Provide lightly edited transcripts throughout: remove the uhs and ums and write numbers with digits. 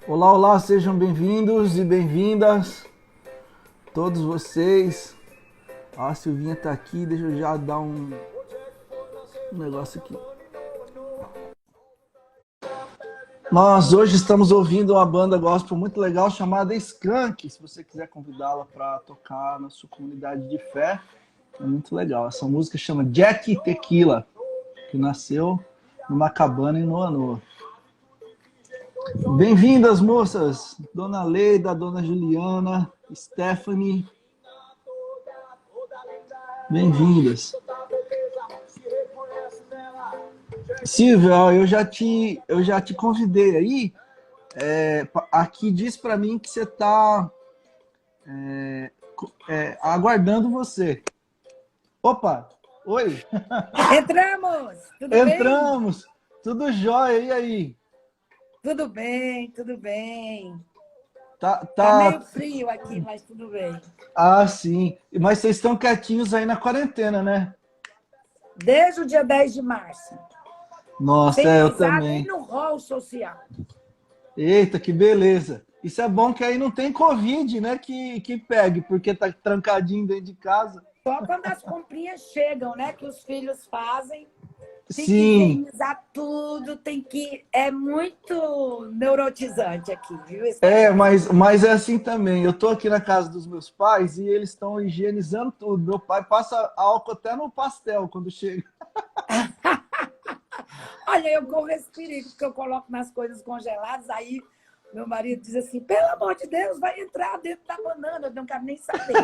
Olá, olá, sejam bem-vindos e bem-vindas, todos vocês. A Silvinha tá aqui, deixa eu já dar um negócio aqui. Nós hoje estamos ouvindo uma banda gospel muito legal chamada Skank. Se você quiser convidá-la para tocar na sua comunidade de fé, é muito legal. Essa música chama Jack Tequila, que nasceu numa cabana em Noa Noa. Bem-vindas, moças! Dona Leida, Dona Juliana, Stephanie. Bem-vindas. Silvia, eu já te convidei aí. Aqui diz para mim que você está aguardando você. Opa! Oi! Entramos! Tudo bem? Entramos! Tudo jóia, e aí? Tudo bem, tudo bem. Tá, Tá meio tá. frio aqui, mas tudo bem. Ah, sim. Mas vocês estão quietinhos aí na quarentena, né? Desde o dia 10 de março. Nossa, Sem eu pisar nem também. no hall social. Eita, que beleza. Isso é bom que aí não tem Covid, né? Que pegue, porque tá trancadinho dentro de casa. Só quando as comprinhas chegam, né? Que os filhos fazem. Tem que Sim. higienizar tudo, tem que... É muito neurotizante aqui, viu? Esse É, negócio. mas é assim também. Eu tô aqui na casa dos meus pais e eles estão higienizando tudo. Meu pai passa álcool até no pastel quando chega. Olha, eu corro esse perigo, porque eu coloco nas coisas congeladas, aí meu marido diz assim, pelo amor de Deus, vai entrar dentro da banana, eu não quero nem saber.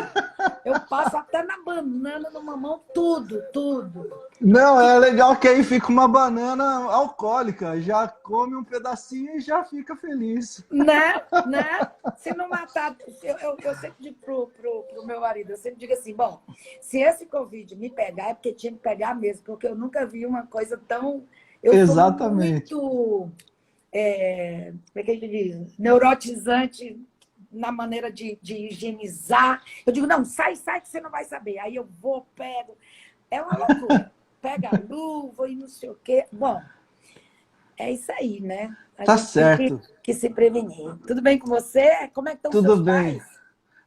Eu passo até na banana, no mamão, tudo, tudo. Não, é legal que aí fica uma banana alcoólica. Já come um pedacinho e já fica feliz. Né? Né? Se não matar... Eu sempre digo pro meu marido, eu sempre digo assim, bom, se esse Covid me pegar, é porque tinha que pegar mesmo, porque eu nunca vi uma coisa tão... Eu sou Exatamente. muito... como é que a gente diz? Neurotizante na maneira de higienizar. Eu digo, não, sai, sai, que você não vai saber. Aí eu vou, pego. É uma loucura. Pega a luva e não sei o quê. Bom, é isso aí, né? A Tá gente tem certo. que se prevenir. Tudo bem com você? Como é que estão Tudo seus bem. pais?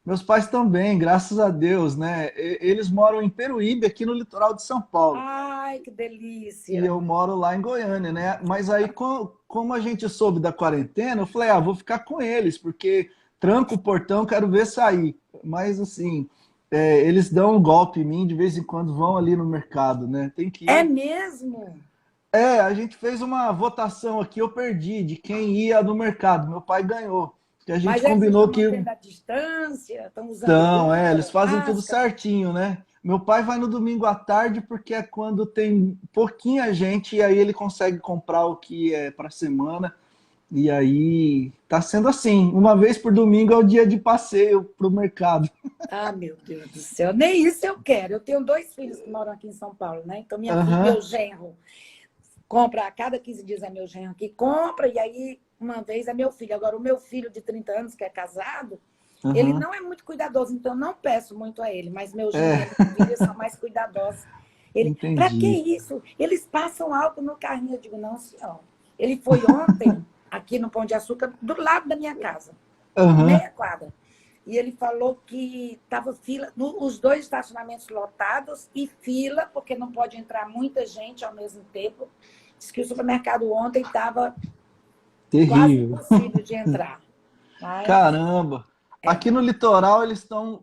Meus pais estão bem, graças a Deus, né? Eles moram em Peruíbe, aqui no litoral de São Paulo. Ai, que E delícia. eu moro lá em Goiânia, né? Mas aí, como a gente soube da quarentena, eu falei, vou ficar com eles, porque tranco o portão, quero ver sair. Mas, assim, eles dão um golpe em mim, de vez em quando vão ali no mercado, né? Tem que É ir. mesmo? A gente fez uma votação aqui, eu perdi, de quem ia no mercado. Meu pai ganhou. Que a gente Mas eles estão combinou que mantendo a distância, estão usando então, eles luva, fazem tudo máscara. certinho, né? Meu pai vai no domingo à tarde porque é quando tem pouquinha gente e aí ele consegue comprar o que é para semana. E aí tá sendo assim, uma vez por domingo é o dia de passeio pro mercado. Ah, meu Deus do céu, nem isso eu quero. Eu tenho 2 filhos que moram aqui em São Paulo, né? Então, minha filha, Aham, meu genro compra, a cada 15 dias é meu genro que compra, e aí, uma vez é meu filho. Agora, o meu filho de 30 anos, que é casado, ele aham. não é muito cuidadoso, então eu não peço muito a ele, mas meu genro É, e a minha filha são mais cuidadosos. Ele, para que entendi. isso? Eles passam álcool no carrinho. Eu digo, não, senhor. Ele foi ontem, aqui no Pão de Açúcar, do lado da minha casa, Aham. meia quadra. E ele falou que estava fila, os 2 estacionamentos lotados e fila, porque não pode entrar muita gente ao mesmo tempo. Diz que o supermercado ontem estava quase Terrível. impossível de entrar. Mas, Caramba! é, Aqui no litoral eles estão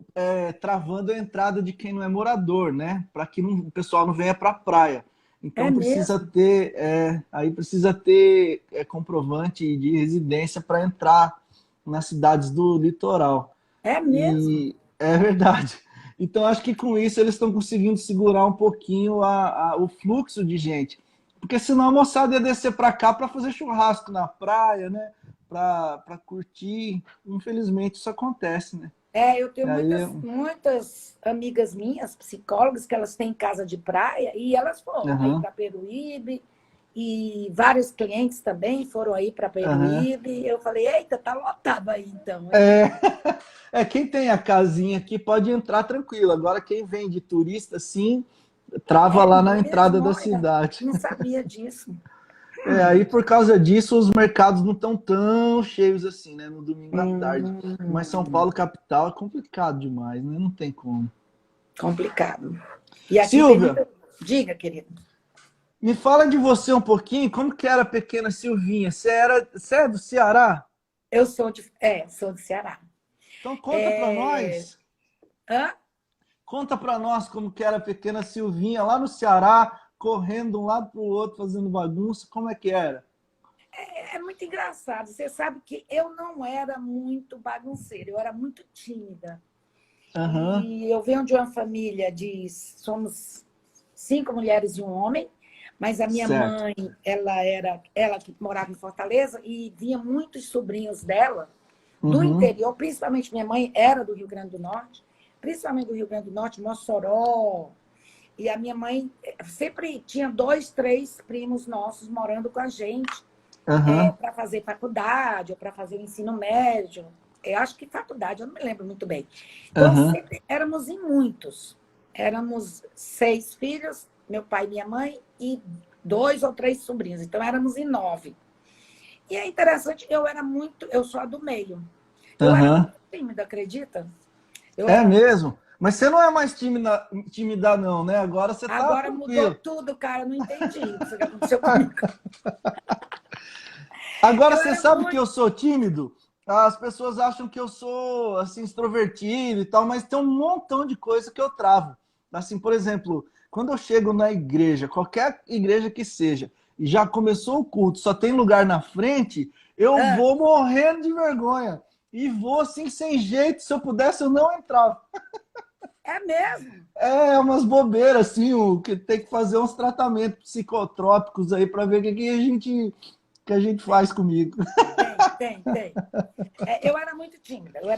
travando a entrada de quem não é morador, né? Para que o pessoal não venha para a praia. é Então precisa mesmo? ter, aí precisa ter comprovante de residência para entrar nas cidades do litoral. É mesmo? E é verdade. Então acho que com isso eles estão conseguindo segurar um pouquinho o fluxo de gente. Porque senão a moçada ia descer para cá para fazer churrasco na praia, né? Para curtir. Infelizmente isso acontece, né? Eu tenho E aí, muitas amigas minhas, psicólogas, que elas têm casa de praia, e elas foram aí aham, para Peruíbe, e vários clientes também foram aí para aham. Peruíbe. Eu falei, eita, tá lotado aí então, hein? É, quem tem a casinha aqui pode entrar tranquilo. Agora quem vem de turista, sim, trava É lá na entrada mesmo? da Olha, cidade. não sabia disso. Aí por causa disso os mercados não estão tão cheios assim, né? No domingo à tarde. Mas São Paulo capital é complicado demais, né? Não tem como. Complicado. E aqui tem Silvia, muita... Diga, querido. me fala de você um pouquinho, como que era a pequena Silvinha? Você é do Ceará? Eu sou do Ceará. Então conta pra É... nós. Hã? Conta pra nós como que era a pequena Silvinha lá no Ceará, correndo de um lado pro outro, fazendo bagunça. Como é que era? É muito engraçado. Você sabe que eu não era muito bagunceira, eu era muito tímida. Aham, E eu venho de uma família somos 5 mulheres e um homem, mas a minha certo. mãe, ela que morava em Fortaleza e vinha muitos sobrinhos dela do Uhum, interior, principalmente minha mãe era do Rio Grande do Norte, principalmente do Rio Grande do Norte, Mossoró. E a minha mãe sempre tinha 2, 3 primos nossos morando com a gente aham, para fazer faculdade ou para fazer o ensino médio. Eu acho que faculdade, eu não me lembro muito bem. Então, aham. sempre éramos em muitos. Éramos 6 filhos, meu pai e minha mãe, e 2 ou 3 sobrinhos. Então, éramos em 9. E é interessante, eu sou a do meio. Eu era Aham. muito tímida, acredita? Eu É era muito. mesmo? Mas você não é mais tímida não, né? Agora você tá Agora mudou tranquilo. tudo, cara. Eu não entendi isso que aconteceu comigo. Agora Eu você era sabe que muito. eu sou tímido? As pessoas acham que eu sou assim extrovertido e tal, mas tem um montão de coisa que eu travo. Assim, por exemplo, quando eu chego na igreja, qualquer igreja que seja, e já começou o culto, só tem lugar na frente, eu Ah, vou morrendo de vergonha. E vou assim sem jeito, se eu pudesse eu não entrava. é mesmo? É umas bobeiras, assim, o que tem que fazer uns tratamentos psicotrópicos aí para ver o que a gente faz comigo. Tem. Eu era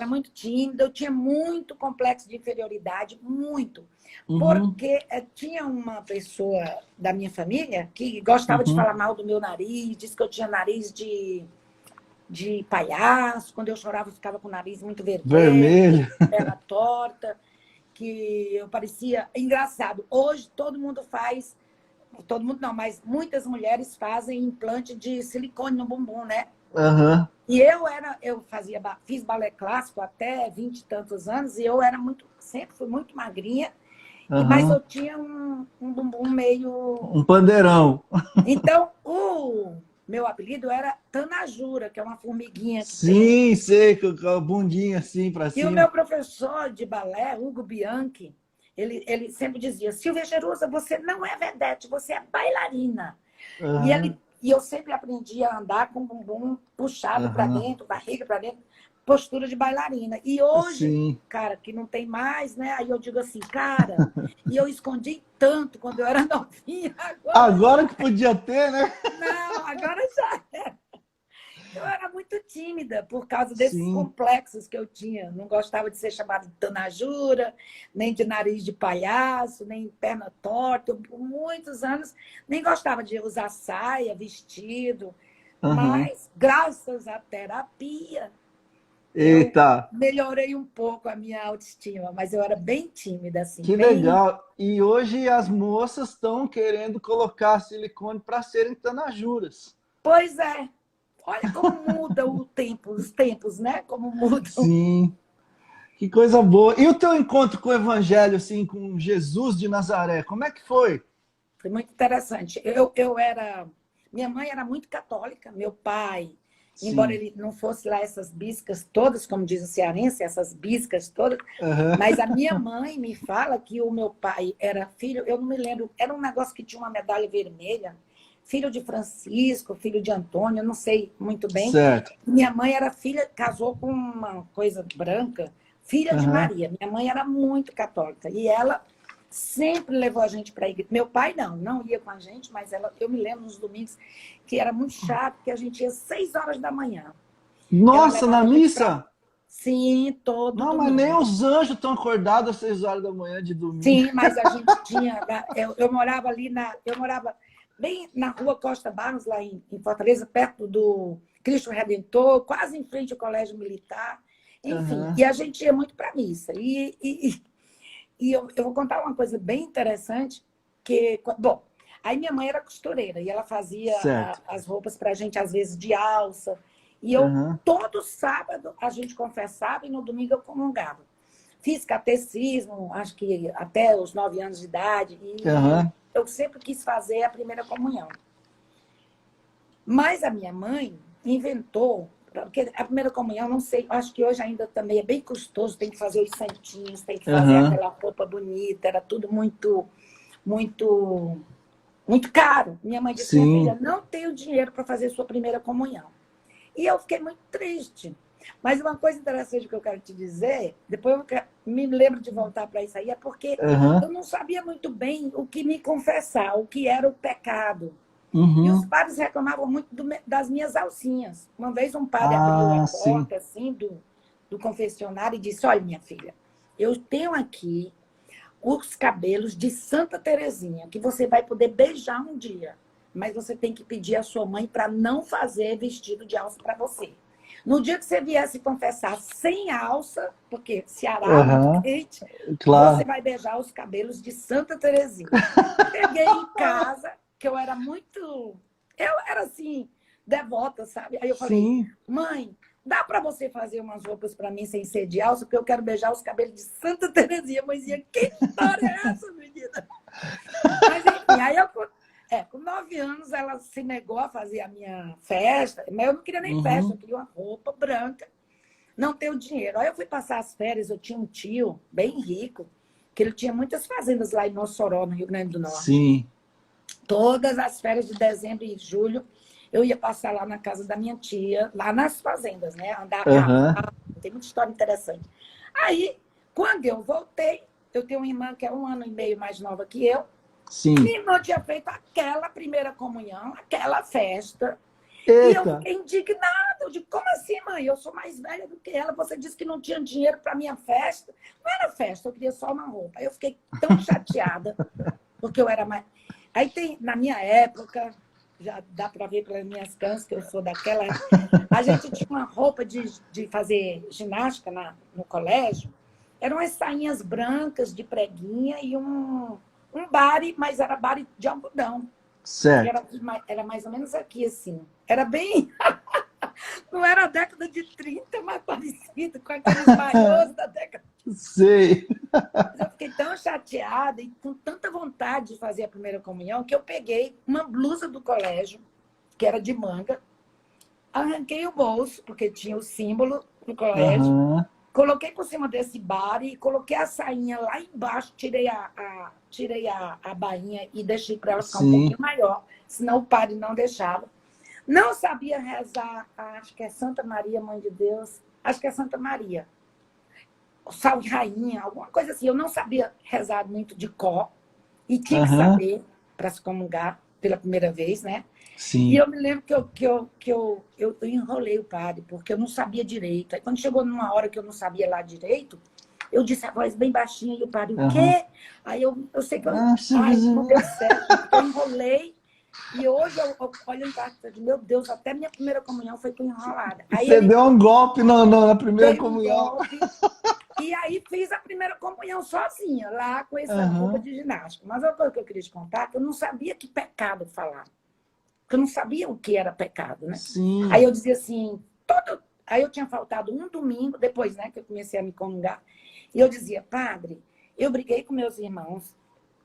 muito tímida, eu tinha muito complexo de inferioridade, muito. Uhum, Porque tinha uma pessoa da minha família que gostava de uhum. falar mal do meu nariz, disse que eu tinha nariz de palhaço, quando eu chorava eu ficava com o nariz muito vermelho, Vermelho. perna torta, que eu parecia engraçado. Hoje todo mundo não, mas muitas mulheres fazem implante de silicone no bumbum, né? Aham, E fiz balé clássico até 20 e tantos anos, e eu era sempre fui muito magrinha, mas aham. eu tinha um bumbum meio. Um pandeirão. Então, o meu apelido era Tanajura, que é uma formiguinha que tem. Sim, sei, com a bundinha assim para E o cima. meu professor de balé, Hugo Bianchi, ele sempre dizia: Silvia Jerusa, você não é vedete, você é bailarina. Aham, E eu sempre aprendi a andar com o bumbum puxado para aham. dentro, barriga para dentro, postura de bailarina. E hoje, Sim. cara, que não tem mais, né? Aí eu digo assim, cara, e eu escondi tanto quando eu era novinha, agora já. Agora que podia ter, né? Não, agora já. Eu era muito tímida por causa desses Sim. complexos que eu tinha. Não gostava de ser chamada de tanajura, nem de nariz de palhaço, nem perna torta. Eu, por muitos anos nem gostava de usar saia, vestido. Aham. Mas, graças à terapia, eu Eita, melhorei um pouco a minha autoestima. Mas eu era bem tímida, assim, que bem. legal. E hoje as moças estão querendo colocar silicone para serem tanajuras. Pois é. Olha como muda o tempo, os tempos, né? Como mudam. Sim. Que coisa boa. E o teu encontro com o Evangelho, assim, com Jesus de Nazaré, como é que foi? Foi muito interessante. Minha mãe era muito católica, meu pai, embora Sim. ele não fosse lá essas biscas todas, como diz o cearense, essas biscas todas, Aham. mas a minha mãe me fala que o meu pai era filho, eu não me lembro, era um negócio que tinha uma medalha vermelha, filho de Francisco, filho de Antônio, eu não sei muito bem. Certo. Minha mãe era filha, casou com uma coisa branca, filha de Aham. Maria. Minha mãe era muito católica e ela sempre levou a gente para a igreja. Meu pai não ia com a gente, mas eu me lembro nos domingos que era muito chato, que a gente ia às 6 horas da manhã. Ela Nossa, na levava a gente para. missa? Sim, todo Não, mas nem domingo. os anjos estão acordados às 6 horas da manhã de domingo. Sim, mas a gente tinha. Eu morava eu morava bem na rua Costa Barros, lá em Fortaleza, perto do Cristo Redentor, quase em frente ao Colégio Militar. Enfim, Aham. e a gente ia muito para a missa. E eu vou contar uma coisa bem interessante, bom, Aí minha mãe era costureira e ela fazia Certo. as roupas pra gente, às vezes, de alça. E Aham. todo sábado, a gente confessava e no domingo eu comungava. Fiz catecismo, acho que até os 9 anos de idade, e Aham. eu sempre quis fazer a primeira comunhão. Mas a minha mãe inventou, porque a primeira comunhão, não sei, acho que hoje ainda também é bem custoso, tem que fazer os santinhos, tem que fazer Aham. aquela roupa bonita, era tudo muito, muito caro. Minha mãe disse, minha filha, Sim. não tenho dinheiro para fazer sua primeira comunhão. E eu fiquei muito triste. Mas uma coisa interessante que eu quero te dizer, depois me lembro de voltar para isso aí, é porque eu Aham. não sabia muito bem o que me confessar, o que era o pecado. E os Uhum. padres reclamavam muito das minhas alcinhas. Uma vez um padre abriu a Ah, sim. porta assim do confessionário e disse, olha, minha filha, eu tenho aqui os cabelos de Santa Terezinha, que você vai poder beijar um dia. Mas você tem que pedir à sua mãe para não fazer vestido de alça para você. No dia que você vier se confessar sem alça, porque Ceará, muito Aham. quente, você Claro. vai beijar os cabelos de Santa Terezinha. Cheguei em casa, que eu era muito... Eu era, assim, devota, sabe? Aí eu falei, Sim. mãe, dá para você fazer umas roupas para mim sem ser de alça, porque eu quero beijar os cabelos de Santa Terezinha. Mãezinha, que história é essa, menina? Mas, enfim, aí eu... com 9 anos ela se negou a fazer a minha festa, mas eu não queria nem festa, eu Uhum. queria uma roupa branca, não tenho dinheiro. Aí eu fui passar as férias, eu tinha um tio bem rico, que ele tinha muitas fazendas lá em Mossoró, no Rio Grande do Norte. Sim. Todas as férias de dezembro e julho, eu ia passar lá na casa da minha tia, lá nas fazendas, né? Andar a Aham. cavalo, tem muita história interessante. Aí, quando eu voltei, eu tenho uma irmã que é 1 ano e meio mais nova que eu. Sim. Minha irmã tinha feito aquela primeira comunhão, aquela festa. E eu Eita. fiquei indignada. Eu digo, como assim, mãe? Eu sou mais velha do que ela. Você disse que não tinha dinheiro para minha festa. Não era festa, eu queria só uma roupa. Aí eu fiquei tão chateada, porque eu era mais... Aí tem, na minha época, já dá para ver pelas minhas canças, que eu sou daquela época, a gente tinha uma roupa de fazer ginástica no colégio. Eram as sainhas brancas de preguinha e um bari, mas era bari de algodão. Que Certo. era mais ou menos aqui, assim. Era bem... Não era a década de 30, mas parecido com aqueles maiôs da década. Sei. Mas eu fiquei tão chateada e com tanta vontade de fazer a primeira comunhão que eu peguei uma blusa do colégio, que era de manga, arranquei o bolso, porque tinha o símbolo do colégio, Aham. coloquei por cima desse bari e coloquei a sainha lá embaixo, tirei a bainha e deixei para ela ficar um pouquinho Sim. maior, senão o padre não deixava. Não sabia rezar, acho que é Santa Maria, Mãe de Deus, acho que é Santa Maria. Salve Rainha, alguma coisa assim. Eu não sabia rezar muito de cor e tinha que Aham. saber para se comungar pela primeira vez, né? E Sim. eu me lembro que eu enrolei o padre, porque eu não sabia direito. Aí quando chegou numa hora que eu não sabia lá direito, eu disse a voz bem baixinha e o padre, o Aham. quê? Aí eu sei que Ah, ai, não deu certo, porque eu enrolei. E hoje eu olho em casa e digo, meu Deus, até minha primeira comunhão foi com enrolada. Aí você ele deu um golpe na primeira dei um comunhão. golpe. E aí fiz a primeira comunhão sozinha, lá com essa roupa Aham. de ginástica. Mas uma coisa que eu queria te contar, é que eu não sabia que pecado falar. Porque eu não sabia o que era pecado, né? Aí Sim. eu dizia assim, aí eu tinha faltado um domingo, depois, né, que eu comecei a me comungar, e eu dizia, padre, eu briguei com meus irmãos,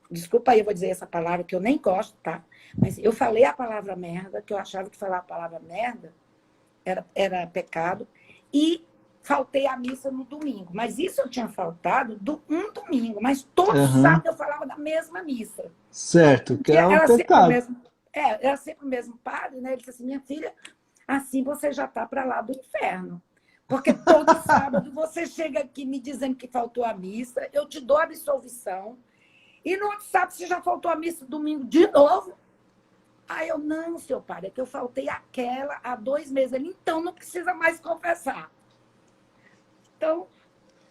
desculpa aí, eu vou dizer essa palavra que eu nem gosto, tá? Mas eu falei a palavra merda, que eu achava que falar a palavra merda era pecado, e faltei à missa no domingo. Mas isso eu tinha faltado um domingo, mas todo Aham. sábado eu falava da mesma missa. Certo, que E é o era sempre o pecado. mesmo, era sempre o mesmo padre, né? Ele disse assim, minha filha, assim você já está para lá do inferno. Porque todo sábado você chega aqui me dizendo que faltou a missa, eu te dou a absolvição, e no outro sábado você já faltou a missa domingo de novo. Aí eu, não, seu padre, é que eu faltei aquela há 2 meses. Ele, então não precisa mais confessar. Então,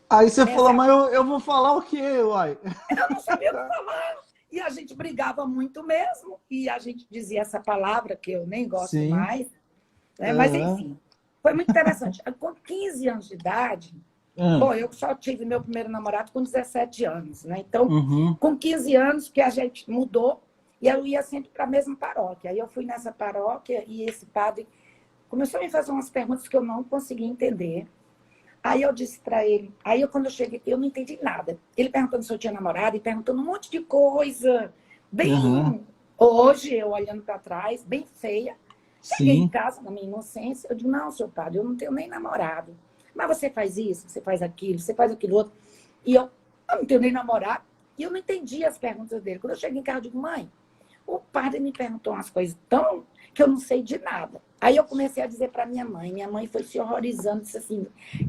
Aí você essa falou, é a... mas eu vou falar o quê, uai? Eu não sabia o que falar. E a gente brigava muito mesmo. E a gente dizia essa palavra, que eu nem gosto Sim. mais. Né? Mas, Aham. enfim, foi muito interessante. Com 15 anos de idade, bom, eu só tive meu primeiro namorado com 17 anos. Né? Então, Uhum. com 15 anos que a gente mudou, E eu ia sempre para a mesma paróquia. Aí eu fui nessa paróquia e esse padre começou a me fazer umas perguntas que eu não conseguia entender. Aí eu disse para ele, quando eu cheguei, eu não entendi nada. Ele perguntando se eu tinha namorado e perguntando um monte de coisa, Aham. bem, hoje eu olhando para trás, bem feia. Cheguei em Sim. casa, na minha inocência, eu digo, não, seu padre, eu não tenho nem namorado. Mas você faz isso, você faz aquilo outro. E eu não tenho nem namorado. E eu não entendi as perguntas dele. Quando eu cheguei em casa, eu digo, mãe, o padre me perguntou umas coisas tão que eu não sei de nada. Aí eu comecei a dizer para minha mãe foi se horrorizando, disse assim,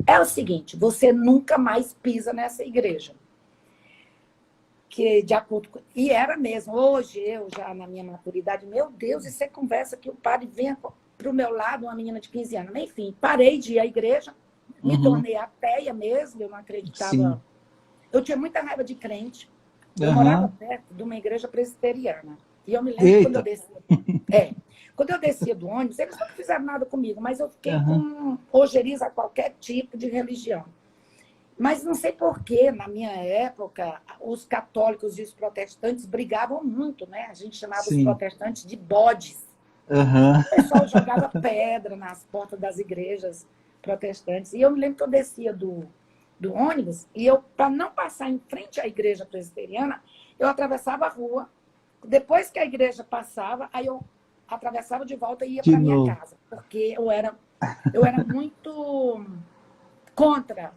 é o seguinte, você nunca mais pisa nessa igreja. Que de acordo com... E era mesmo, hoje eu já na minha maturidade, meu Deus, e você conversa que o padre venha para o meu lado, uma menina de 15 anos. Enfim, parei de ir à igreja, me Uhum. tornei ateia mesmo, eu não Sim. acreditava. Eu tinha muita raiva de crente. Eu morava Aham. perto de uma igreja presbiteriana. E eu me lembro que Eita. quando eu descia do ônibus, eles nunca fizeram nada comigo, mas eu fiquei Aham. com ojeriza a qualquer tipo de religião. Mas não sei por que, na minha época, os católicos e os protestantes brigavam muito, né? A gente chamava os Sim. protestantes de bodes. Aham. O pessoal jogava pedra nas portas das igrejas protestantes. E eu me lembro que eu descia do ônibus e eu, para não passar em frente à igreja presbiteriana, eu atravessava a rua. Depois que a igreja passava, aí eu atravessava de volta e ia De para minha novo. casa, porque eu era muito contra.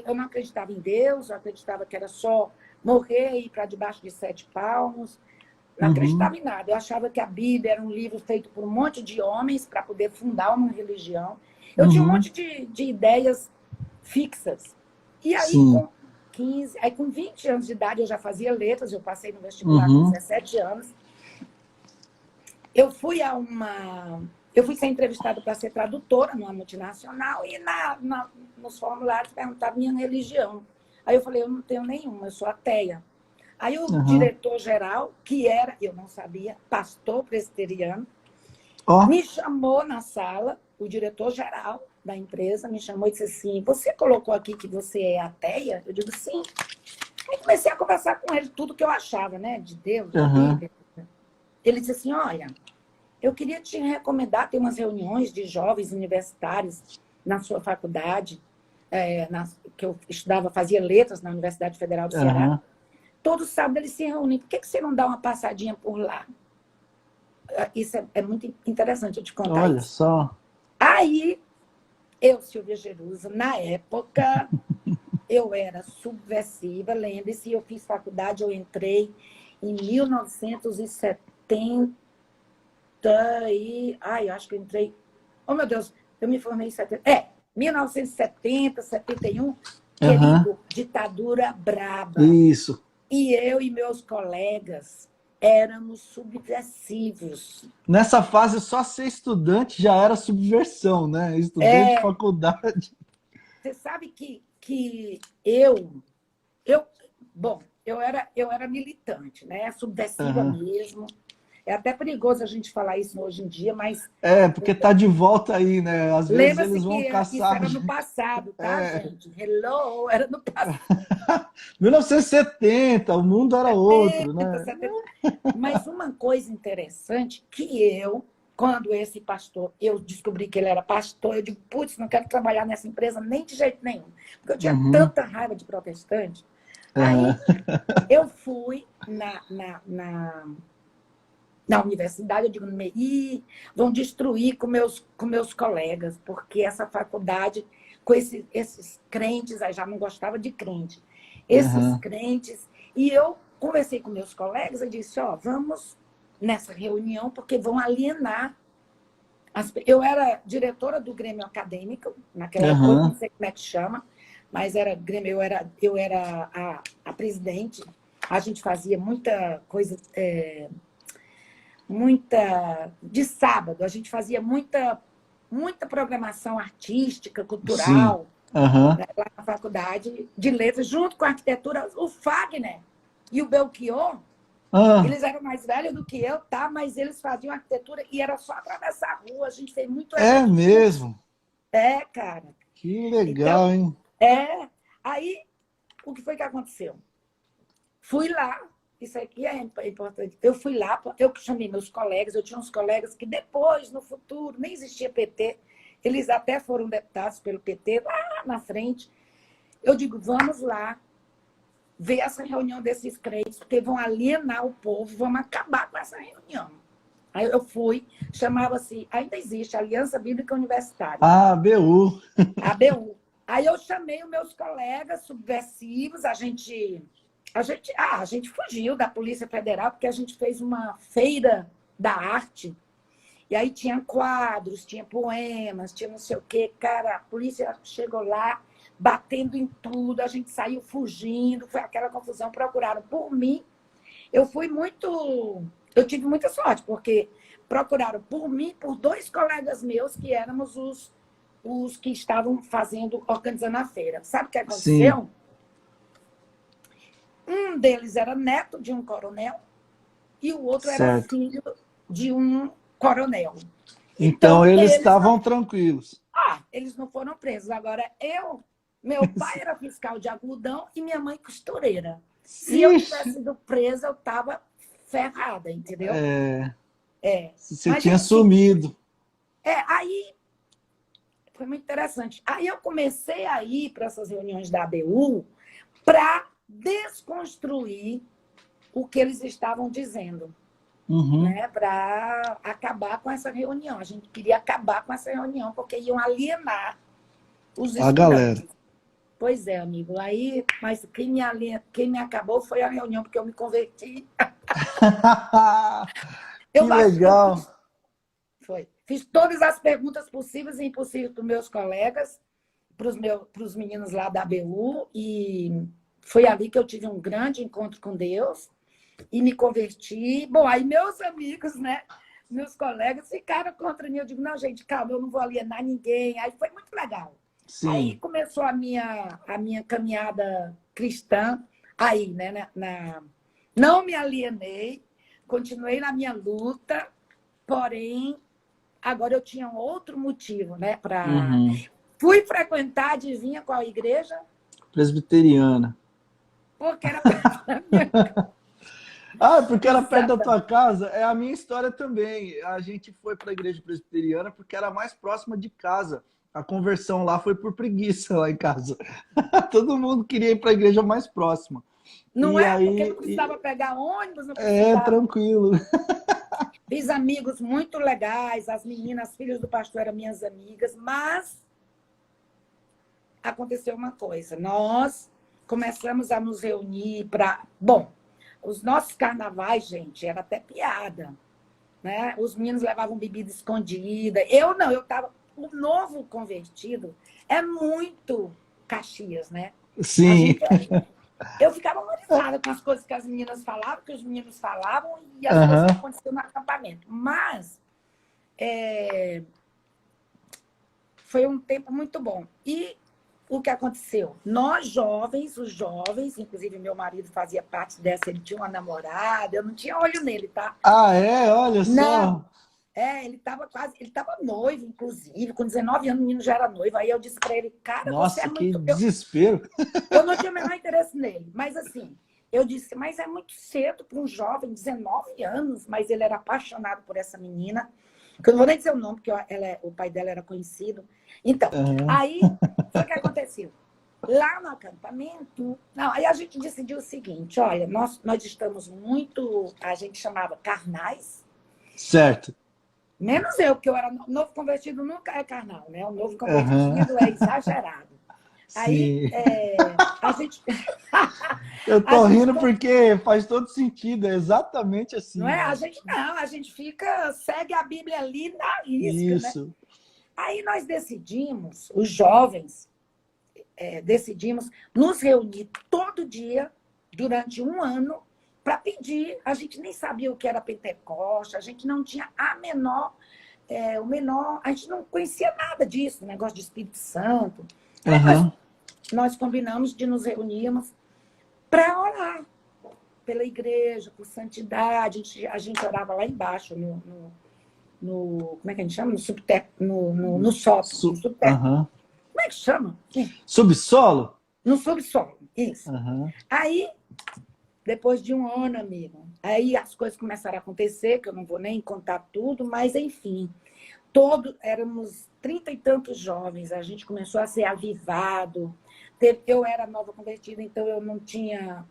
Eu não acreditava em Deus, eu acreditava que era só morrer e ir para debaixo de 7 palmos. Não Uhum. acreditava em nada. Eu achava que a Bíblia era um livro feito por um monte de homens para poder fundar uma religião. Eu tinha um Uhum. monte de ideias fixas. E aí, Sim. com 20 anos de idade, eu já fazia letras, eu passei no vestibular com Uhum. 17 anos. Eu fui Eu fui ser entrevistada para ser tradutora numa multinacional e nos formulários perguntava minha religião. Aí eu falei, eu não tenho nenhuma, eu sou ateia. Aí o Aham. diretor-geral, que era, eu não sabia, pastor presbiteriano, Ó. me chamou na sala, o diretor-geral da empresa me chamou e disse assim, você colocou aqui que você é ateia? Eu digo, sim. Aí comecei a conversar com ele tudo que eu achava, né, de Deus, da Aham. Bíblia. Ele disse assim, olha, eu queria te recomendar ter umas reuniões de jovens universitários na sua faculdade, que eu estudava, fazia letras na Universidade Federal do Ceará. Aham. Todo sábado eles se reúnem. Por que você não dá uma passadinha por lá? Isso é muito interessante eu te contar Olha isso. só. Aí, eu, Silvia Jerusa, na época, eu era subversiva, lembre-se, eu fiz faculdade, eu entrei em 1970 e... Ai, acho que eu entrei... Oh, meu Deus, eu me formei em 1970, 71, Aham. querido, ditadura braba. Isso. E eu e meus colegas éramos subversivos. Nessa fase, só ser estudante já era subversão, né? Estudante de faculdade. Você sabe que eu, bom, eu era militante, né? Subversiva Aham. mesmo. É até perigoso a gente falar isso hoje em dia, mas É, porque tá de volta aí, né? Às vezes lembra-se eles vão que isso caçar a era no gente. passado, tá, É. gente? Hello, era no passado. 1970, o mundo era outro, 70, né? 70. Mas uma coisa interessante que quando esse pastor, eu descobri que ele era pastor, eu digo, putz, não quero trabalhar nessa empresa nem de jeito nenhum. Porque eu tinha Uhum. tanta raiva de protestante. Aham. Aí eu fui na universidade, eu digo, vão destruir com meus colegas, porque essa faculdade, com esses crentes, aí já não gostava de crente, esses Aham. crentes, e eu conversei com meus colegas e disse, vamos nessa reunião, porque vão alienar. Eu era diretora do Grêmio Acadêmico, naquela época, hoje não Aham. sei como é que chama, mas era Grêmio, eu era a presidente, a gente fazia muita coisa... de sábado, a gente fazia muita programação artística, Sim. cultural, Aham. né, lá na faculdade de letras, junto com a arquitetura, o Fagner e o Belchior, Ah, eles eram mais velhos do que eu, tá? Mas eles faziam arquitetura e era só atravessar a rua, a gente fez muito é evento juntos. mesmo. Cara. Que legal, Então, hein? aí, o que foi que aconteceu? Fui lá, isso aqui é importante. Eu fui lá, eu chamei meus colegas, eu tinha uns colegas que depois, no futuro, nem existia PT, eles até foram deputados pelo PT, lá na frente. Eu digo, vamos lá ver essa reunião desses crentes, porque vão alienar o povo, vamos acabar com essa reunião. Aí eu fui, chamava-se, ainda existe, Aliança Bíblica Universitária. Ah, ABU. ABU. Aí eu chamei os meus colegas subversivos, a gente fugiu da Polícia Federal, porque a gente fez uma feira da arte, e aí tinha quadros, tinha poemas, tinha não sei o quê. Cara, a polícia chegou lá, batendo em tudo, a gente saiu fugindo, foi aquela confusão, procuraram por mim. Eu tive muita sorte, porque procuraram por mim, por 2 colegas meus, que éramos os que estavam organizando a feira. Sabe o que aconteceu? Sim. Um deles era neto de um coronel e o outro era filho de um coronel. Então eles estavam tranquilos. Eles não foram presos. Agora, meu pai era fiscal de algodão e minha mãe costureira. Se eu tivesse sido presa, eu estava ferrada, entendeu? Você Mas, tinha sumido. Aí foi muito interessante. Aí eu comecei a ir para essas reuniões da ABU para desconstruir o que eles estavam dizendo, né? Para acabar com essa reunião. A gente queria acabar com essa reunião, porque iam alienar os estudantes. A galera. Pois é, amigo. Aí, mas quem me acabou foi a reunião, porque eu me converti. Que legal. Fiz todas as perguntas possíveis e impossíveis para os meus colegas, para os meninos lá da ABU, e foi ali que eu tive um grande encontro com Deus e me converti. Bom, aí meus amigos, né, meus colegas ficaram contra mim. Eu digo, não, gente, calma, eu não vou alienar ninguém. Aí foi muito legal. Sim. Aí começou a minha caminhada cristã. Aí, né, não me alienei, continuei na minha luta, porém, agora eu tinha um outro motivo, né? Fui frequentar, adivinha qual igreja? Presbiteriana. Porque era perto da minha casa. Porque era perto da tua casa? É a minha história também. A gente foi para a igreja presbiteriana porque era mais próxima de casa. A conversão lá foi por preguiça lá em casa. Todo mundo queria ir para a igreja mais próxima. Não porque não precisava pegar ônibus, não precisava. Tranquilo. Fiz amigos muito legais, as meninas, filhas do pastor eram minhas amigas, mas aconteceu uma coisa. Nós começamos a nos reunir para... Bom, os nossos carnavais, gente, era até piada, né? Os meninos levavam bebida escondida. Eu não, eu estava... O novo convertido é muito Caxias, né? Sim. Eu ficava horrorizada com as coisas que as meninas falavam, que os meninos falavam, e as coisas que aconteciam no acampamento. Mas foi um tempo muito bom. E o que aconteceu? Nós jovens, os jovens, inclusive meu marido fazia parte dessa, ele tinha uma namorada, eu não tinha olho nele, tá? Olha só. Não. Ele estava noivo, inclusive, com 19 anos o menino já era noivo. Aí eu disse para ele, cara, nossa, você é muito... desespero. Eu não tinha o menor interesse nele, mas assim, eu disse, mas é muito cedo para um jovem, 19 anos, mas ele era apaixonado por essa menina, que eu não vou nem dizer o nome, porque o pai dela era conhecido. Então, aí, foi o que aconteceu. Lá no acampamento, aí a gente decidiu o seguinte, olha, nós estamos muito, a gente chamava carnais. Certo. Menos eu, porque eu era novo convertido, nunca é carnal, né? O novo convertido é exagerado. Sim. Aí, a gente... Eu tô rindo porque faz todo sentido, é exatamente assim. Não é? A gente segue a Bíblia ali na risca, isso. Né? Aí nós decidimos, os jovens, decidimos nos reunir todo dia, durante um ano, para pedir. A gente nem sabia o que era Pentecoste, a gente não tinha a gente não conhecia nada disso, negócio de Espírito Santo. Nós combinamos de nos reunirmos para orar pela igreja, por santidade. A gente orava lá embaixo, como é que a gente chama? No subteco, no sótão. No subteco. Como é que chama? Subsolo? No subsolo, isso. Aí depois de um ano, amigo. Aí as coisas começaram a acontecer, que eu não vou nem contar tudo, mas enfim. Éramos 30 e tantos jovens, a gente começou a ser avivado. Eu era nova convertida, então eu não tinha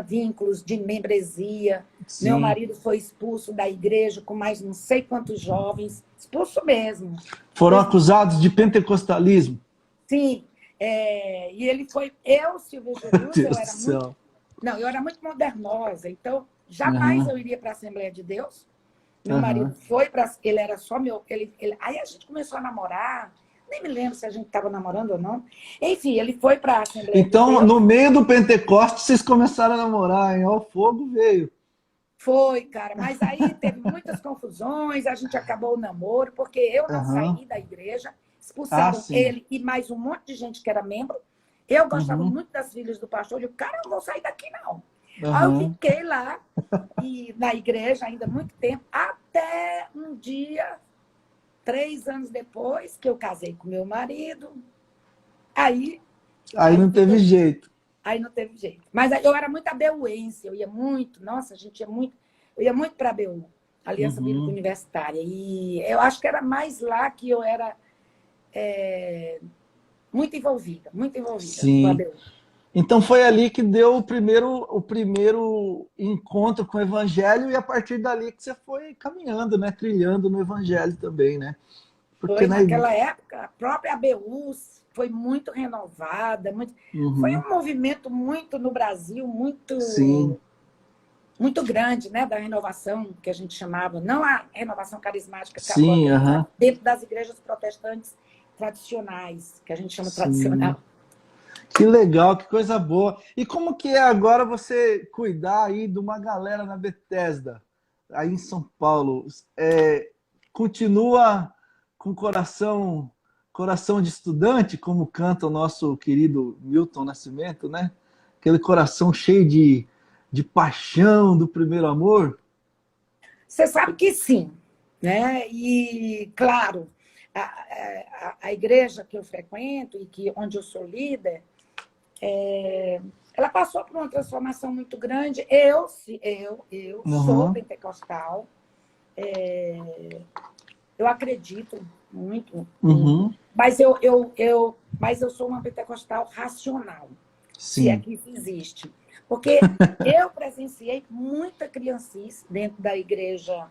vínculos de membresia. Meu Sim. marido foi expulso da igreja com mais não sei quantos jovens, expulso mesmo. Foram acusados de pentecostalismo. Sim, e ele foi. Silvia Meu Jesus, Deus do céu. Não, eu era muito modernosa, então jamais Aham, eu iria para a Assembleia de Deus. Meu marido aham. foi para. Ele era só meu. Aí a gente começou a namorar. Nem me lembro se a gente estava namorando ou não. Enfim, ele foi para a Assembleia de Então, Deus. no meio do Pentecoste, vocês começaram a namorar, hein? Ó, o fogo veio. Foi, cara. Mas aí teve muitas confusões, a gente acabou o namoro, porque eu não Aham. saí da igreja, Ah, expulsaram sim. ele e mais um monte de gente que era membro. Eu gostava Uhum. muito das filhas do pastor, eu digo, cara, eu não vou sair daqui, não. Aí eu Aham. fiquei lá, e na igreja ainda muito tempo, até um dia, 3 anos depois, que eu casei com meu marido, aí, Aí aí não teve ficou, jeito. aí não teve jeito. Mas eu era muito abeuense, eu ia muito, nossa, a gente ia muito, eu ia muito para a ABU, Aliança Bíblica Uhum. Universitária, e eu acho que era mais lá que eu era muito envolvida com a Sim. ABU. Então foi ali que deu o primeiro encontro com o evangelho e a partir dali que você foi caminhando, né? Trilhando no evangelho também, né? Porque, Foi né? naquela época, a própria ABU foi muito renovada, foi Uhum. um movimento muito no Brasil, Sim, muito grande, né, da renovação que a gente chamava, não a renovação carismática sim, católica, mas aham. dentro das igrejas protestantes tradicionais, que a gente chama Sim. tradicional. Que legal, que coisa boa. E como que é agora você cuidar aí de uma galera na Bethesda, aí em São Paulo? Continua com coração de estudante, como canta o nosso querido Milton Nascimento, né? Aquele coração cheio de paixão do primeiro amor? Você sabe que sim, né? E, claro, a igreja que eu frequento e onde eu sou líder, ela passou por uma transformação muito grande. Eu sou Uhum, pentecostal, eu acredito muito, uhum, mas eu sou uma pentecostal racional, se é sim. que isso existe. Porque eu presenciei muita criancice dentro da igreja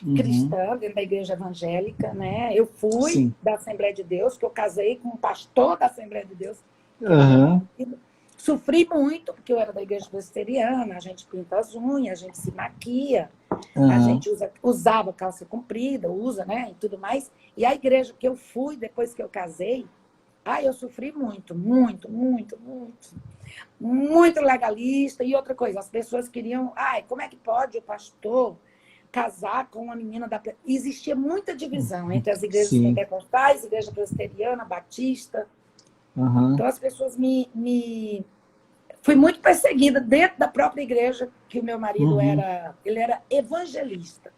Uhum, cristã, dentro da igreja evangélica, né? Eu fui sim. da Assembleia de Deus, que eu casei com um pastor da Assembleia de Deus, que era meu Aham, marido. Sofri muito, porque eu era da igreja presbiteriana, a gente pinta as unhas, a gente se maquia, a aham, gente usava calça comprida, usa, né? E tudo mais. E a igreja que eu fui depois que eu casei, eu sofri muito, muito, muito, muito. Muito legalista. E outra coisa, as pessoas queriam. Como é que pode o pastor casar com uma menina da. Existia muita divisão entre as igrejas sim. pentecostais, igreja presbiteriana, batista. Aham. Então as pessoas fui muito perseguida dentro da própria igreja, que o meu marido Uhum. ele era evangelista.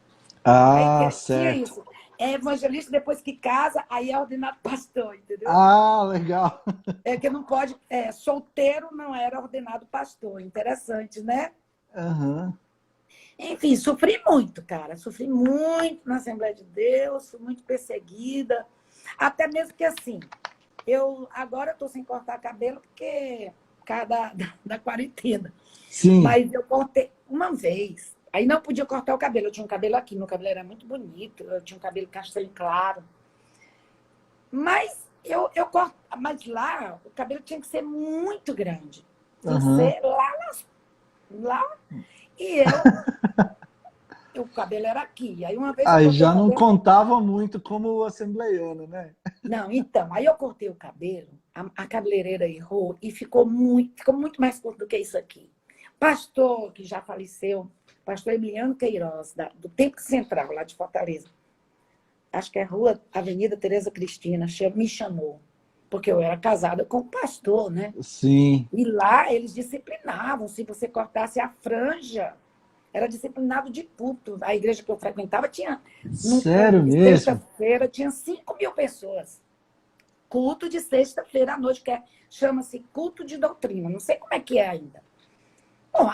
Aí Ah, tinha certo. isso. É evangelista depois que casa, aí é ordenado pastor, entendeu? Ah, legal. É que não pode. Solteiro não era ordenado pastor. Interessante, né? Aham. Enfim, sofri muito, cara. Sofri muito na Assembleia de Deus, fui muito perseguida. Até mesmo que assim, agora eu estou sem cortar cabelo porque por causa da quarentena. Sim. Mas eu cortei uma vez. Aí não podia cortar o cabelo. Eu tinha um cabelo aqui, meu cabelo era muito bonito, eu tinha um cabelo castanho claro. Mas lá o cabelo tinha que ser muito grande. Tinha que Aham. ser lá. E o cabelo era aqui. Aí uma vez eu Aí cortei o já não cabelo. contava muito como assembleiano, né? Não, então, aí eu cortei o cabelo, a cabeleireira errou e ficou muito mais curto do que isso aqui. Pastor, que já faleceu, pastor Emiliano Queiroz, do Templo Central, lá de Fortaleza. Acho que é Avenida Tereza Cristina, me chamou, porque eu era casada com um pastor, né? Sim. E lá eles disciplinavam, se você cortasse a franja, era disciplinado de culto. A igreja que eu frequentava tinha, num culto Sério de mesmo? sexta-feira, tinha 5.000 pessoas. Culto de sexta-feira à noite, chama-se culto de doutrina. Não sei como é que é ainda. Bom,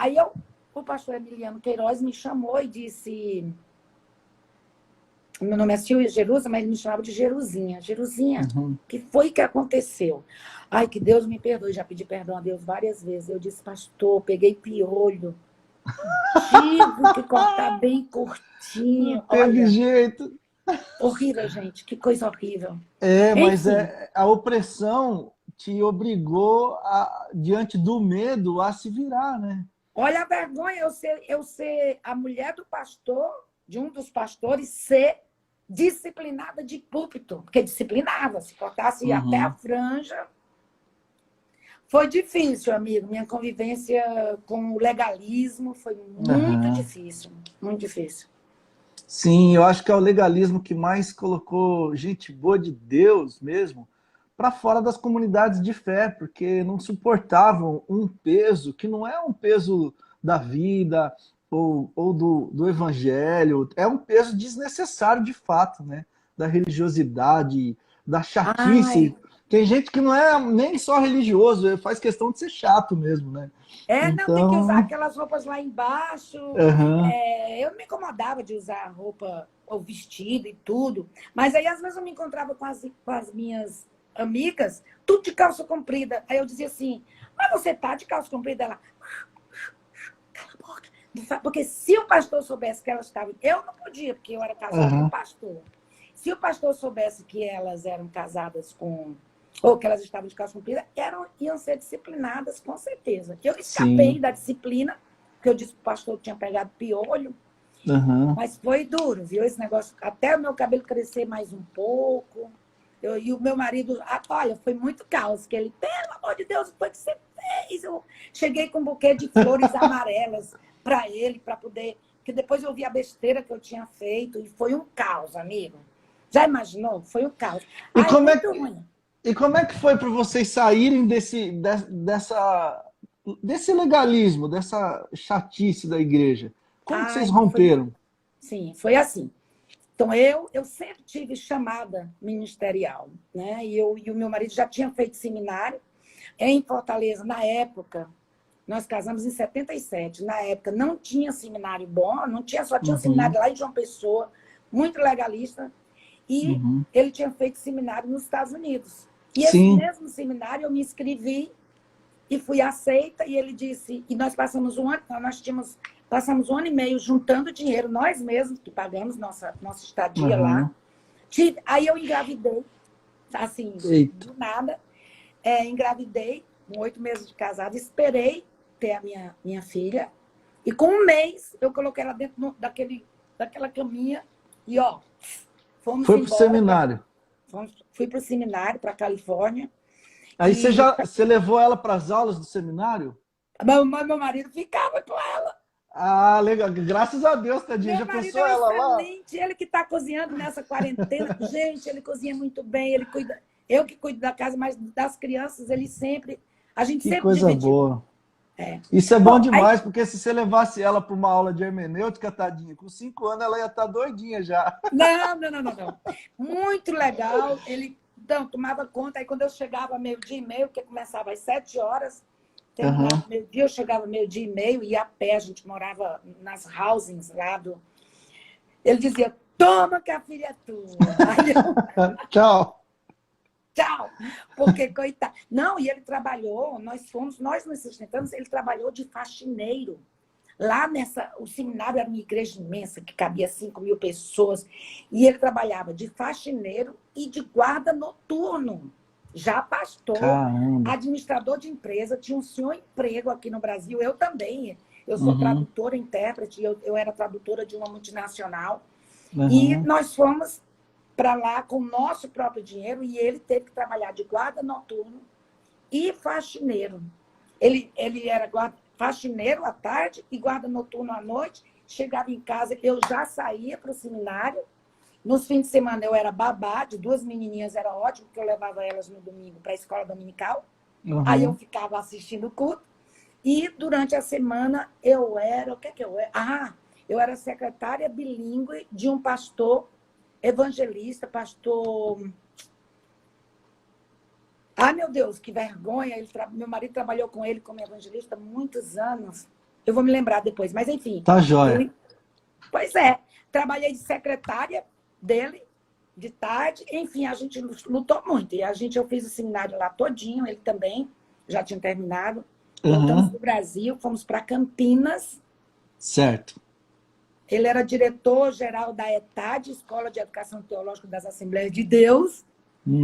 o pastor Emiliano Queiroz me chamou e disse... Meu nome é Silvia Jerusa, mas ele me chamava de Jerusinha. Jerusinha, Uhum. que foi que aconteceu? Ai, que Deus me perdoe, já pedi perdão a Deus várias vezes. Eu disse, pastor, peguei piolho. Tive que cortar bem Não curtinho. teve Olha, jeito. horrível, gente, que coisa horrível. Mas Enfim, a opressão te obrigou, diante do medo, a se virar, né? olha a vergonha eu ser a mulher do pastor, de um dos pastores, ser disciplinada de púlpito, porque disciplinava, se cortasse até a Uhum. franja. Foi difícil, amigo. Minha convivência com o legalismo foi muito Aham. difícil, muito difícil. Sim, eu acho que é o legalismo que mais colocou gente boa de Deus mesmo para fora das comunidades de fé, porque não suportavam um peso que não é um peso da vida ou do evangelho, é um peso desnecessário de fato, né? Da religiosidade, da Ai, chatice. Tem gente que não é nem só religioso, faz questão de ser chato mesmo, né? não tem que usar Então, aquelas roupas lá embaixo. aham, Eu não me incomodava de usar roupa ou vestido e tudo, mas aí às vezes eu me encontrava com as minhas amigas, tudo de calça comprida. Aí eu dizia assim, mas você tá de calça comprida? Ela, cala a boca. Porque se o pastor soubesse que elas estavam... Eu não podia, porque eu era casada com o aham, pastor. Se o pastor soubesse que elas eram casadas com... ou que elas estavam de calça comprida, iam ser disciplinadas, com certeza. Eu escapei sim, da disciplina, porque eu disse que o pastor tinha pegado piolho, aham. mas foi duro, viu? Esse negócio, até o meu cabelo crescer mais um pouco. E o meu marido, olha, foi muito caos, que ele, pelo amor de Deus, o que foi que você fez? Eu cheguei com um buquê de flores amarelas para ele, para poder. Porque depois eu vi a besteira que eu tinha feito, e foi um caos, amigo. Já imaginou? Foi um caos. E Ai, como é, muito ruim. e como é que foi para vocês saírem desse legalismo, dessa chatice da igreja? Como que vocês Ai, foi, romperam? sim, foi assim. Então, eu sempre tive chamada ministerial, né? E o meu marido já tinha feito seminário em Fortaleza, na época. Nós casamos em 77. Na época, não tinha seminário bom, não tinha, só tinha um Uhum, seminário lá em João Pessoa, muito legalista. E uhum. ele tinha feito seminário nos Estados Unidos. E esse Sim, mesmo seminário, eu me inscrevi e fui aceita. E ele disse... E nós passamos passamos 1 ano e meio juntando dinheiro, nós mesmos, que pagamos nossa estadia lá. uhum. Aí eu engravidei, assim, Eita. do nada. Engravidei, com 8 meses de casada, esperei ter a minha filha. E com 1 mês, eu coloquei ela dentro daquela caminha e, ó, fomos Foi pro embora. seminário. Fui para o seminário, para a Califórnia. Aí E você levou ela para as aulas do seminário? meu marido ficava com ela. Ah, legal. Graças a Deus, tadinha. Meu Já marido pensou é ela lá? excelente, ele que está cozinhando nessa quarentena. Gente, ele cozinha muito bem, ele cuida. Eu que cuido da casa, mas das crianças, a gente Que sempre coisa dividiu. boa. Isso é bom Bom, aí demais, porque se você levasse ela para uma aula de hermenêutica, tadinha, com 5 anos ela ia estar doidinha já. não, não, não, não, não. Muito legal. Ele tomava conta. Aí quando eu chegava meio-dia e meio, porque começava às 7 horas, terminava Aham. meio-dia, eu chegava meio-dia e meio, ia a pé, a gente morava nas housings lá do. Ele dizia, toma que a filha é tua. Aí eu, Tchau. tchau. Porque, coitado. Não, e ele trabalhou, nós nos sustentamos, ele trabalhou de faxineiro. Lá o seminário era uma igreja imensa, que cabia 5.000 pessoas, e ele trabalhava de faxineiro e de guarda noturno. Já pastor, Caramba. administrador de empresa, tinha um senhor emprego aqui no Brasil, eu também. Eu sou Uhum. tradutora, intérprete, eu era tradutora de uma multinacional. E Uhum. nós fomos para lá com o nosso próprio dinheiro, e ele teve que trabalhar de guarda noturno e faxineiro. Ele era faxineiro à tarde e guarda noturno à noite. Chegava em casa, eu já saía para o seminário. Nos fins de semana eu era babá de 2 menininhas, era ótimo, porque eu levava elas no domingo para a escola dominical. Aí eu Uhum. ficava assistindo o culto. E durante a semana eu era... O que é que eu era? Eu era secretária bilíngue de um pastor evangelista, pastor... Meu Deus, que vergonha. Meu marido trabalhou com ele como evangelista há muitos anos. Eu vou me lembrar depois, mas enfim. Tá joia. Pois é, trabalhei de secretária dele, de tarde, enfim, a gente lutou muito. E eu fiz o seminário lá todinho, ele também já tinha terminado. Voltamos para o Brasil, fomos para Campinas. Certo. Ele era diretor-geral da ETAD, Escola de Educação Teológica das Assembleias de Deus.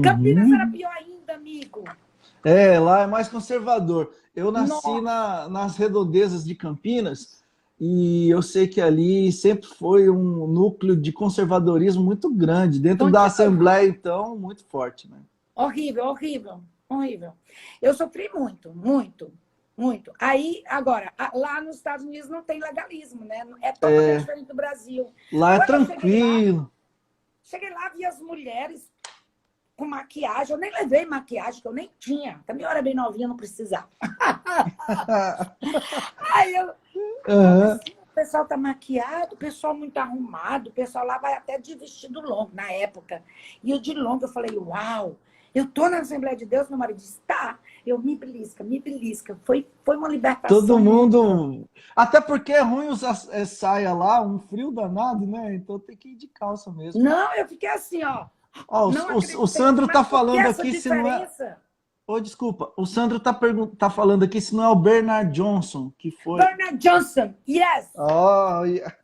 Campinas era pior ainda, amigo. Lá é mais conservador. Eu nasci nas redondezas de Campinas e eu sei que ali sempre foi um núcleo de conservadorismo muito grande. Dentro da Assembleia, então, muito forte, né? Horrível, horrível, horrível. Eu sofri muito, muito. Muito. Aí, agora, lá nos Estados Unidos não tem legalismo, né? É totalmente diferente do Brasil. Lá é tranquilo. Cheguei lá, vi as mulheres com maquiagem. Eu nem levei maquiagem, que eu nem tinha. Também eu era bem novinha, não precisava. Aí assim, o pessoal tá maquiado, o pessoal muito arrumado, o pessoal lá vai até de vestido longo, na época. E eu de longo, eu falei, uau! Eu tô na Assembleia de Deus, meu marido disse, tá. Eu me belisca, me belisca. Foi uma libertação. Todo mundo... Até porque é ruim usar saia lá, um frio danado, né? Então tem que ir de calça mesmo. Não, eu fiquei assim, ó. O Sandro tá falando aqui se não é... desculpa. O Sandro tá falando aqui se não é o Bernard Johnson, que foi... Bernard Johnson, yes!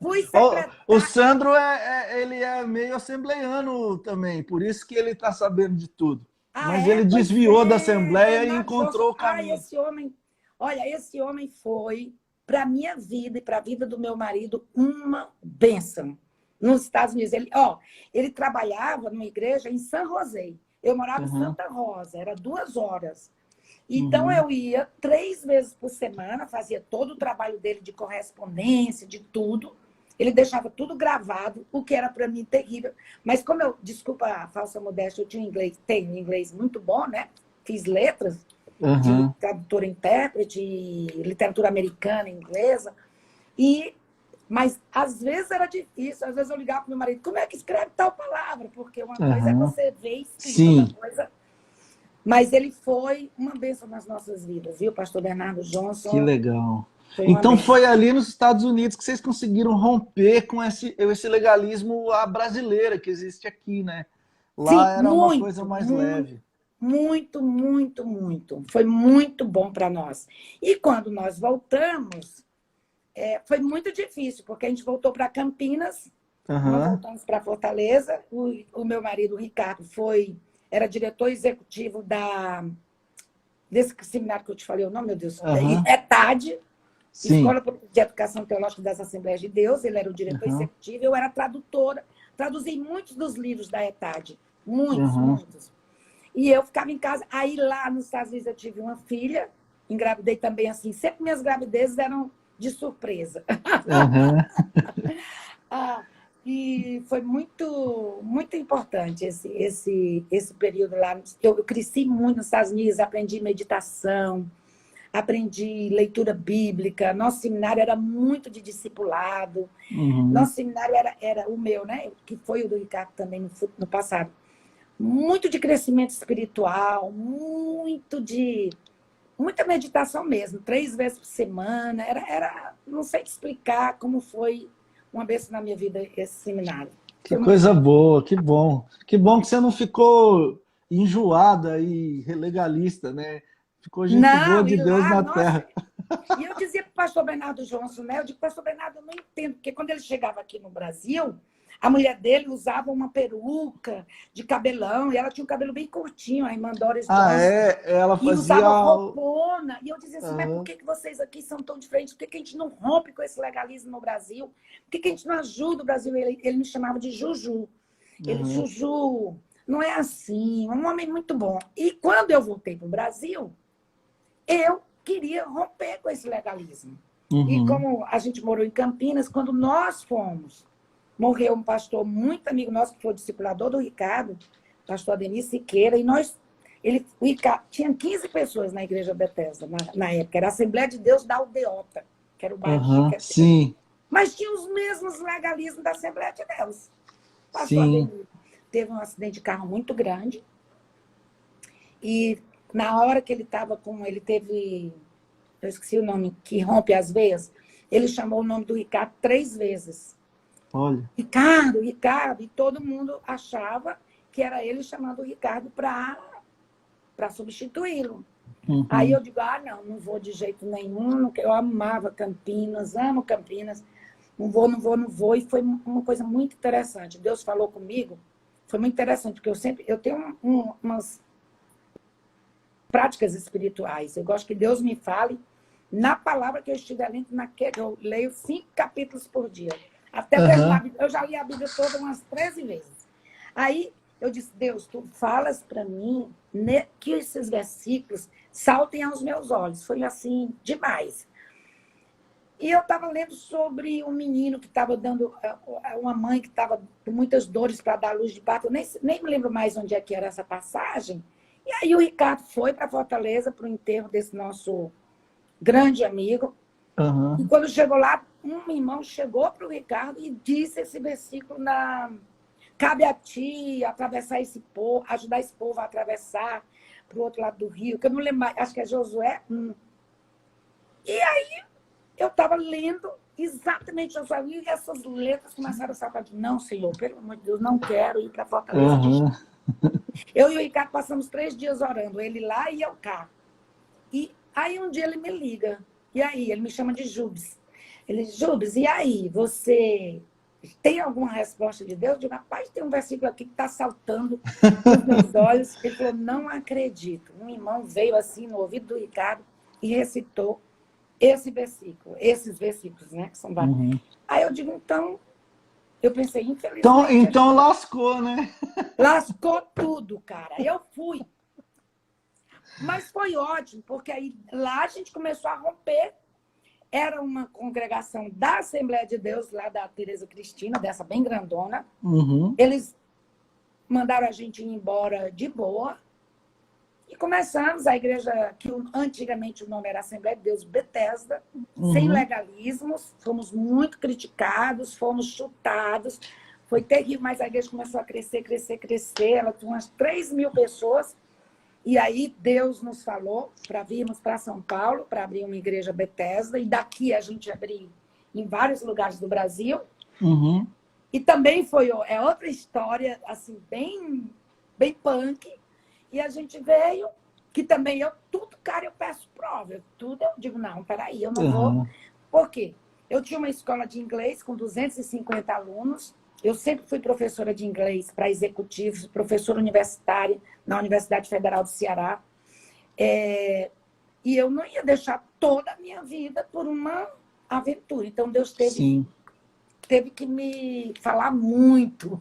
Fui secretário. O Sandro, ele é meio assembleiano também, por isso que ele tá sabendo de tudo. Mas ele desviou da Assembleia e encontrou o caminho. Esse homem foi, para a minha vida e para a vida do meu marido, uma bênção. Nos Estados Unidos. Ele trabalhava numa igreja em San José. Eu morava em Santa Rosa, era 2 horas. Então, eu ia 3 vezes por semana, fazia todo o trabalho dele de correspondência, de tudo. Ele deixava tudo gravado, o que era para mim terrível. Mas como desculpa a falsa modéstia, eu tenho inglês muito bom, né? Fiz letras de tradutora intérprete, literatura americana, inglesa. Mas às vezes era difícil, às vezes eu ligava para meu marido, como é que escreve tal palavra? Porque uma coisa é você ver escrito, outra coisa... Mas ele foi uma bênção nas nossas vidas, viu, pastor Bernardo Johnson? Que legal. Então foi ali nos Estados Unidos que vocês conseguiram romper com esse legalismo à brasileira que existe aqui, né? Lá era uma coisa mais leve. Muito, muito, muito. Foi muito bom para nós. E quando nós voltamos, foi muito difícil, porque a gente voltou para Campinas, nós voltamos para Fortaleza. O meu marido, o Ricardo, era diretor executivo desse seminário que eu te falei, o nome, meu Deus, ETAD, Escola de Educação Teológica das Assembleias de Deus. Ele era o diretor executivo, eu era tradutora, traduzi muitos dos livros da ETAD, muitos. E eu ficava em casa. Aí lá nos Estados Unidos eu tive uma filha, engravidei também assim, sempre minhas gravidezes eram de surpresa. E foi muito, muito importante esse período lá. Eu cresci muito nos Estados Unidos, aprendi meditação, aprendi leitura bíblica. Nosso seminário era muito de discipulado. Nosso seminário era o meu, né? Que foi o do Ricardo também no passado. Muito de crescimento espiritual, muita meditação mesmo, 3 vezes por semana. Não sei te explicar como foi uma bênção na minha vida esse seminário. Que coisa boa, que bom. Que bom que você não ficou enjoada e legalista, né? Ficou gente boa de Deus na terra. E eu dizia para o pastor Bernardo Johnson, né? Eu digo, pastor Bernardo, eu não entendo, porque quando ele chegava aqui no Brasil, a mulher dele usava uma peruca de cabelão, e ela tinha um cabelo bem curtinho, a irmã Doris Johnson. Ela fazia... E usava roupona. E eu dizia assim, mas por que vocês aqui são tão diferentes? Por que a gente não rompe com esse legalismo no Brasil? Por que a gente não ajuda o Brasil? Ele me chamava de Juju. Ele, Juju, não é assim, um homem muito bom. E quando eu voltei para o Brasil, eu queria romper com esse legalismo. E como a gente morou em Campinas, quando nós fomos, morreu um pastor muito amigo nosso, que foi o discipulador do Ricardo, pastor Ademir Siqueira, e o Ricardo, tinha 15 pessoas na igreja Bethesda, na época, era a Assembleia de Deus da Aldeota, que era o bairro. Sim. Mas tinha os mesmos legalismos da Assembleia de Deus. Pastor Ademir teve um acidente de carro muito grande, e na hora que ele estava ele teve, eu esqueci o nome, que rompe as veias, Ele chamou o nome do Ricardo 3 vezes. Olha. Ricardo, Ricardo. E todo mundo achava que era ele chamando o Ricardo para substituí-lo. Uhum. Aí eu digo, não vou de jeito nenhum. Eu amava Campinas, amo Campinas. Não vou. E foi uma coisa muito interessante. Deus falou comigo. Foi muito interessante, porque eu tenho umas práticas espirituais. Eu gosto que Deus me fale na palavra que eu estiver lendo, eu leio 5 capítulos por dia. Até terminar a Bíblia. Eu já li a Bíblia toda umas 13 vezes. Aí eu disse, Deus, tu falas para mim que esses versículos saltem aos meus olhos. Foi assim, demais. E eu estava lendo sobre um menino que estava dando, uma mãe que estava com muitas dores para dar luz de parto. Eu nem me lembro mais onde é que era essa passagem. E aí o Ricardo foi para Fortaleza para o enterro desse nosso grande amigo. Uhum. E quando chegou lá, um irmão chegou para o Ricardo e disse esse versículo cabe a ti atravessar esse povo, ajudar esse povo a atravessar para o outro lado do rio, que eu não lembro mais, acho que é Josué 1. E aí eu estava lendo exatamente Josué 1 e essas letras começaram a saltar. Não, Senhor, pelo amor de Deus, não quero ir para Fortaleza. Uhum. Eu e o Ricardo passamos 3 dias orando, ele lá e eu cá. E aí um dia ele me liga, e aí? Ele me chama de Jubes. Ele diz, Jubes, e aí? Você tem alguma resposta de Deus? Eu digo, rapaz, tem um versículo aqui que está saltando nos meus olhos. Ele falou, não acredito. Um irmão veio assim no ouvido do Ricardo e recitou esse versículo, esses versículos, né? Que são vários. Uhum. Aí eu digo, então, eu pensei, infelizmente... Então lascou, né? Lascou tudo, cara. Eu fui. Mas foi ótimo, porque aí lá a gente começou a romper. Era uma congregação da Assembleia de Deus, lá da Tereza Cristina, dessa bem grandona. Uhum. Eles mandaram a gente ir embora de boa. E começamos a igreja, que antigamente o nome era Assembleia de Deus Betesda, sem legalismos. Fomos muito criticados, fomos chutados. Foi terrível, mas a igreja começou a crescer. Ela tinha umas 3.000 pessoas. E aí Deus nos falou para virmos para São Paulo, para abrir uma igreja Betesda, e daqui a gente abrir em vários lugares do Brasil. Uhum. E também é outra história, assim, bem punk. E a gente veio, que também cara, eu peço prova. Tudo eu digo, não, peraí, eu não vou. Por quê? Eu tinha uma escola de inglês com 250 alunos. Eu sempre fui professora de inglês para executivos, professora universitária na Universidade Federal do Ceará. E eu não ia deixar toda a minha vida por uma aventura. Então, Deus teve que me falar muito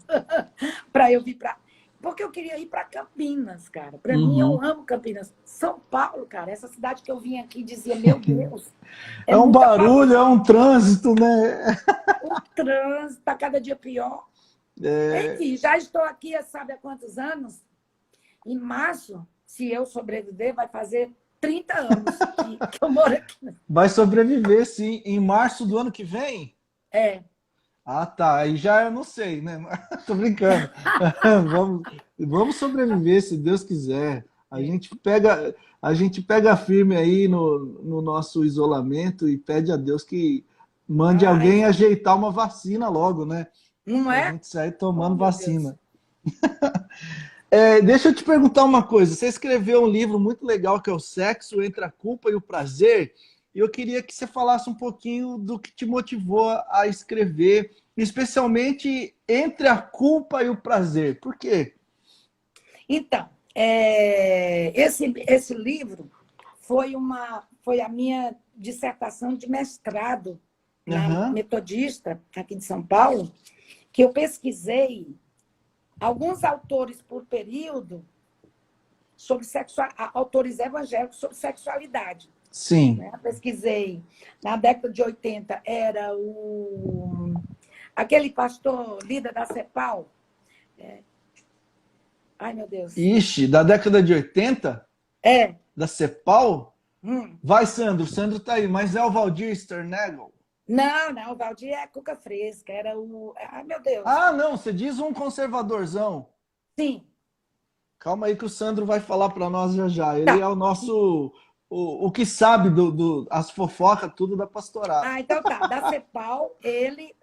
para eu vir para... Porque eu queria ir para Campinas, cara. Para mim, eu amo Campinas. São Paulo, cara, essa cidade que eu vim aqui dizia, meu Deus. É um barulho, é um trânsito, né? O trânsito está cada dia pior. Enfim, já estou aqui, sabe há quantos anos? Em março, se eu sobreviver, vai fazer 30 anos que eu moro aqui. Vai sobreviver, sim. Em março do ano que vem? É. Ah, tá. Aí já eu não sei, né? Tô brincando. Vamos sobreviver, se Deus quiser. A gente pega firme aí no nosso isolamento e pede a Deus que mande alguém ajeitar uma vacina logo, né? Não é? A gente sai tomando vacina. Deixa eu te perguntar uma coisa. Você escreveu um livro muito legal que é O Sexo Entre a Culpa e o Prazer. E eu queria que você falasse um pouquinho do que te motivou a escrever, especialmente entre a culpa e o prazer. Por quê? Então, esse livro foi a minha dissertação de mestrado na Metodista, aqui de São Paulo, que eu pesquisei alguns autores por período sobre autores evangélicos sobre sexualidade. Sim. Né? Pesquisei. Na década de 80 era aquele pastor líder da CEPAL. Ai, meu Deus. Ixi, da década de 80? Da CEPAL? Vai, Sandro. Sandro tá aí. Mas é o Valdir Sternagel? Não. O Valdir é cuca fresca. Era Ai, meu Deus. Ah, não. Você diz um conservadorzão. Sim. Calma aí que o Sandro vai falar para nós já. Ele Tá. é o nosso o que sabe as fofocas, tudo da pastoral. Ah, então tá. Da CEPAL, ele,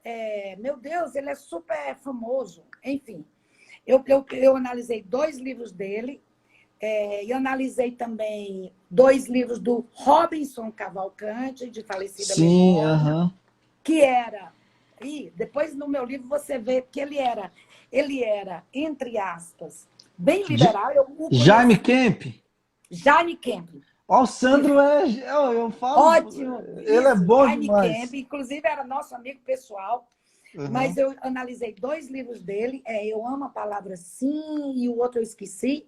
meu Deus, ele é super famoso. Enfim, eu analisei 2 livros dele, e analisei também 2 livros do Robinson Cavalcante, de falecida Sim, memória, aham. que era... E depois no meu livro você vê que ele era, entre aspas, bem liberal. Eu o Jaime conheci, Kemp. Jaime Kemp. Ó, o Sandro eu falo, Ótimo, ele é isso, bom Jaime Kemp, demais. inclusive era nosso amigo pessoal, mas Aham. eu analisei 2 livros dele, Eu Amo a Palavra Sim e o outro eu esqueci,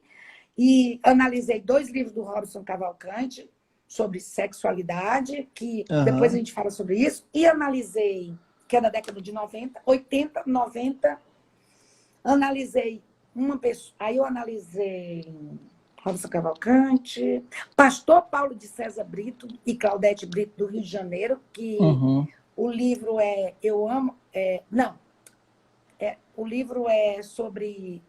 e analisei 2 livros do Robson Cavalcante sobre sexualidade, que depois a Aham. gente fala sobre isso, e analisei, que é da década de 90, 80, 90, analisei uma pessoa, aí eu analisei Robson Cavalcante, Pastor Paulo de César Brito e Claudete Brito, do Rio de Janeiro, que Uhum. o livro é Eu Amo... não, o livro é sobre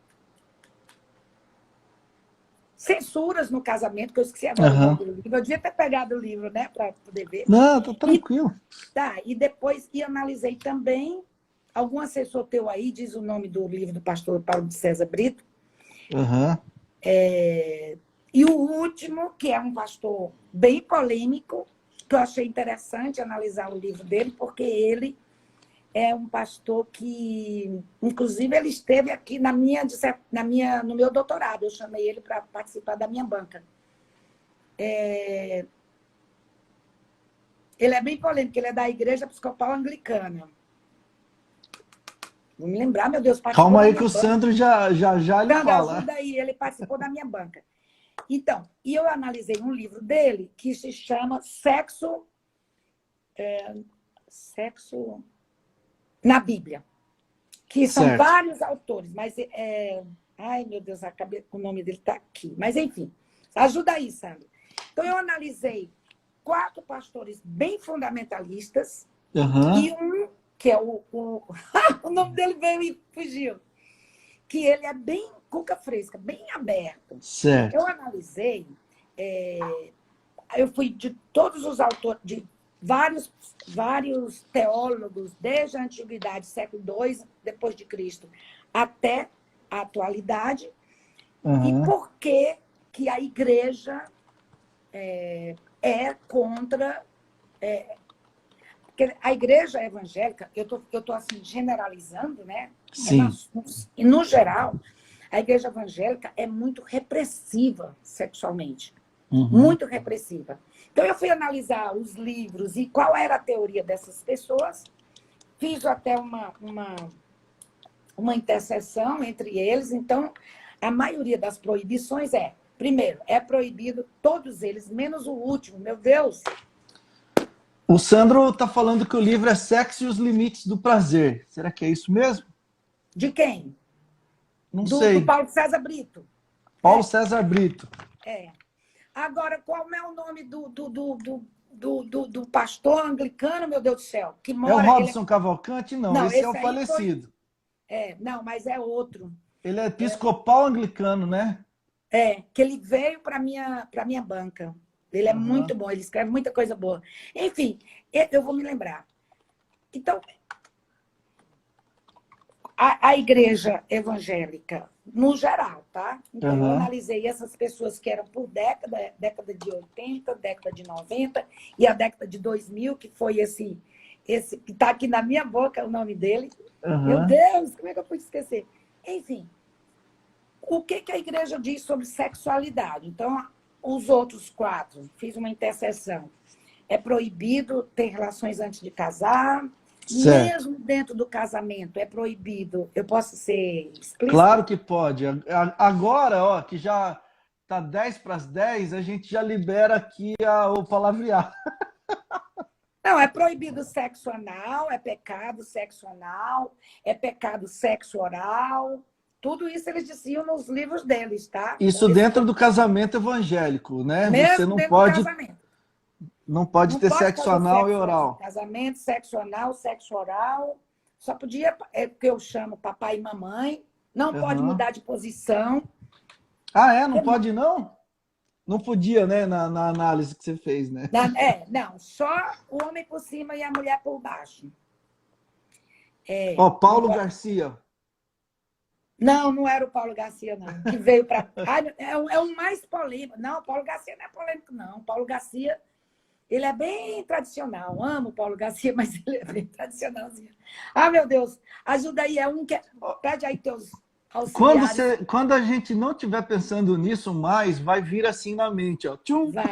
censuras no casamento, que eu esqueci agora o nome Aham. do livro. Eu devia ter pegado o livro, né, para poder ver. Não, tá E, tranquilo. e depois analisei também, algum assessor teu aí diz o nome do livro do pastor Paulo de César Brito, Aham. e o último, que é um pastor bem polêmico, que eu achei interessante analisar o livro dele, porque ele é um pastor que, inclusive, ele esteve aqui no meu doutorado. Eu chamei ele para participar da minha banca. Ele é bem polêmico, ele é da Igreja Episcopal Anglicana. Vou me lembrar, meu Deus, participou Calma da aí que minha o banca. Sandro já lhe Sandra, fala. ajuda aí, ele participou da minha banca. Então, e eu analisei um livro dele que se chama Sexo na Bíblia, que são Certo. vários autores, mas ai, meu Deus, o nome dele está aqui. Mas, enfim, ajuda aí, Sandra. Então, eu analisei 4 pastores bem fundamentalistas Aham. e um, que é o nome dele veio e fugiu, que ele é bem cuca fresca, bem aberto. Eu Certo. analisei, eu fui de todos os autores, de vários teólogos, desde a antiguidade, século II depois de Cristo, até a atualidade, e Aham. por que a igreja é contra... Porque a igreja evangélica, eu tô assim, generalizando, né? Sim. E, no geral, a igreja evangélica é muito repressiva sexualmente. Uhum. Muito repressiva. Então, eu fui analisar os livros e qual era a teoria dessas pessoas. Fiz até uma interseção entre eles. Então, a maioria das proibições primeiro, é proibido todos eles, menos o último. Meu Deus! O Sandro está falando que o livro é Sexo e os Limites do Prazer. Será que é isso mesmo? De quem? Não Do sei. Paulo César Brito. Paulo César Brito. É. Agora, qual é o nome do pastor anglicano, meu Deus do céu? Que É o mora... Robson Cavalcante? Não, Não, esse é o esse aí foi... falecido. não, mas é outro. Ele é episcopal anglicano, né? Que ele veio para minha banca. Ele é muito Aham. bom, ele escreve muita coisa boa. Enfim, eu vou me lembrar. Então, a igreja evangélica, no geral, tá? Então, eu Aham. analisei essas pessoas que eram por década de 80, década de 90 e a década de 2000, que foi esse que está aqui na minha boca, o nome dele. Meu Aham. Deus, como é que eu pude esquecer? Enfim, o que a igreja diz sobre sexualidade? Então, os outros 4, fiz uma interseção. É proibido ter relações antes de casar, Certo. mesmo dentro do casamento é proibido. Eu posso ser explícita? Claro que pode. Agora, ó, que já tá 10 para as 10, a gente já libera aqui o palavreado. Não, é proibido sexo anal, é pecado sexo anal, é pecado sexo oral. Tudo isso eles diziam nos livros deles, tá? Isso dentro do casamento evangélico, né? Você Mesmo dentro do casamento. não pode Não ter pode sexo fazer anal e sexo antes do oral. casamento, sexo anal, sexo oral. Só podia, é porque eu chamo papai e mamãe. Não pode Aham. mudar de posição. Ah, é? Não pode não? Não podia, né, na análise que você fez, né? Não, só o homem por cima e a mulher por baixo. Ó, Não Paulo pode. Garcia. Não, não era o Paulo Garcia, não, que veio para. É o mais polêmico. Não, o Paulo Garcia não é polêmico, não. O Paulo Garcia, ele é bem tradicional. Amo o Paulo Garcia, mas ele é bem tradicionalzinho. Ah, meu Deus, ajuda aí, é um que. Pede aí teus auxiliares. Quando a gente não estiver pensando nisso mais, vai vir assim na mente, ó. Tchum! Vai.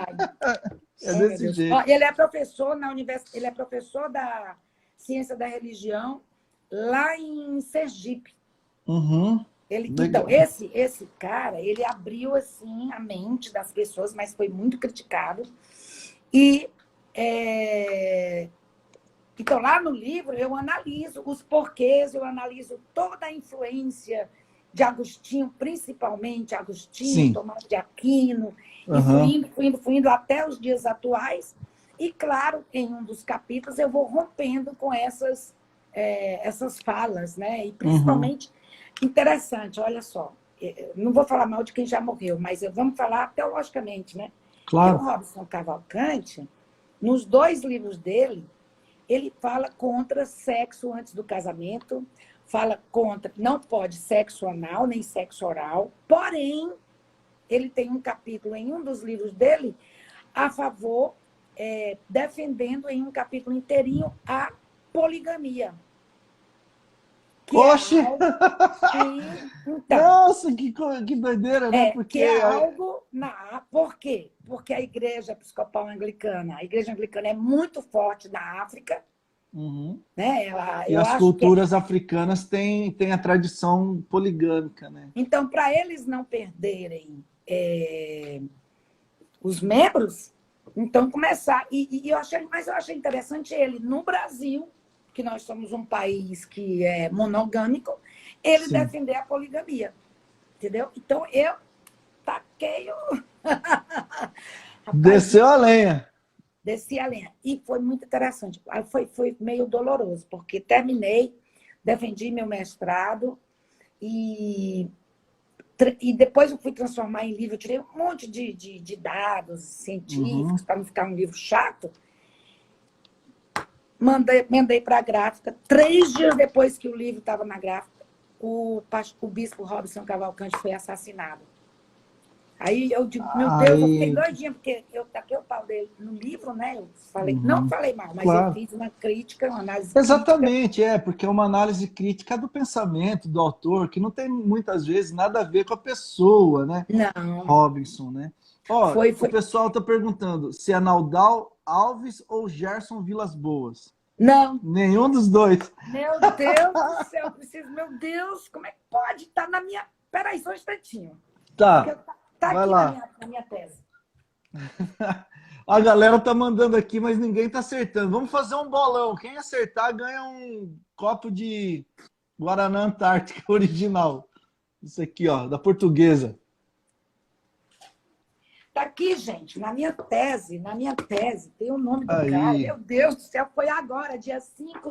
É Oh, meu desse Deus. Ó, jeito. ele é professor na universidade, ele é professor da ciência da religião lá em Sergipe. Uhum, Então, legal. esse cara, ele abriu assim a mente das pessoas, mas foi muito criticado. E então, lá no livro, eu analiso os porquês, eu analiso toda a influência de Agostinho, principalmente Agostinho, Sim. Tomás de Aquino, e Uhum, fui indo até os dias atuais. E, claro, em um dos capítulos, eu vou rompendo com essas falas, né? E, uhum. principalmente, interessante, olha só, não vou falar mal de quem já morreu, mas vamos falar teologicamente, né? Que o Claro. Robson Cavalcante, nos 2 livros dele, ele fala contra sexo antes do casamento, fala contra, não pode sexo anal nem sexo oral, porém, ele tem um capítulo em um dos livros dele a favor, defendendo em um capítulo inteirinho a poligamia, que é Oxe! algo que, então, Nossa, que doideira, né? que é algo Por quê? Porque a Igreja Episcopal Anglicana, a Igreja Anglicana é muito forte na África, Uhum. né? E Eu as acho que culturas africanas têm a tradição poligâmica, né? então, para eles não perderem os membros, então começar. Mas eu achei interessante ele, no Brasil, que nós somos um país que é monogâmico, ele Sim. defender a poligamia. Entendeu? Então, eu taquei o. Rapaz, Desceu a lenha. desci a lenha. E foi muito interessante. Foi meio doloroso, porque terminei, defendi meu mestrado e depois eu fui transformar em livro. Eu tirei um monte de dados científicos Uhum. para não ficar um livro chato. Mandei para a gráfica. 3 dias depois que o livro estava na gráfica, o bispo Robson Cavalcante foi assassinado. Aí eu digo, meu Deus, eu fiquei Aí, doidinha, porque eu taquei o pau dele no livro, né? Eu falei, não uhum. falei mal, mas eu Claro. fiz uma crítica, uma análise crítica. Exatamente, porque é uma análise crítica do pensamento do autor, que não tem muitas vezes nada a ver com a pessoa, né? Não, Robinson, né? Ó, o foi. pessoal está perguntando se é Naldal Alves ou Gerson Vilas Boas. Não, Nenhum dos dois. meu Deus do céu, preciso, meu Deus, como é que pode estar na minha. Peraí, só um instantinho. Porque Tá, tá vai aqui lá. na minha tese. A galera tá mandando aqui, mas ninguém tá acertando. Vamos fazer um bolão. Quem acertar ganha um copo de Guaraná Antártica original. Isso aqui, ó, da Portuguesa. Tá aqui, gente, na minha tese, tem o nome do cara. Aí. Meu Deus do céu, foi agora, dia 5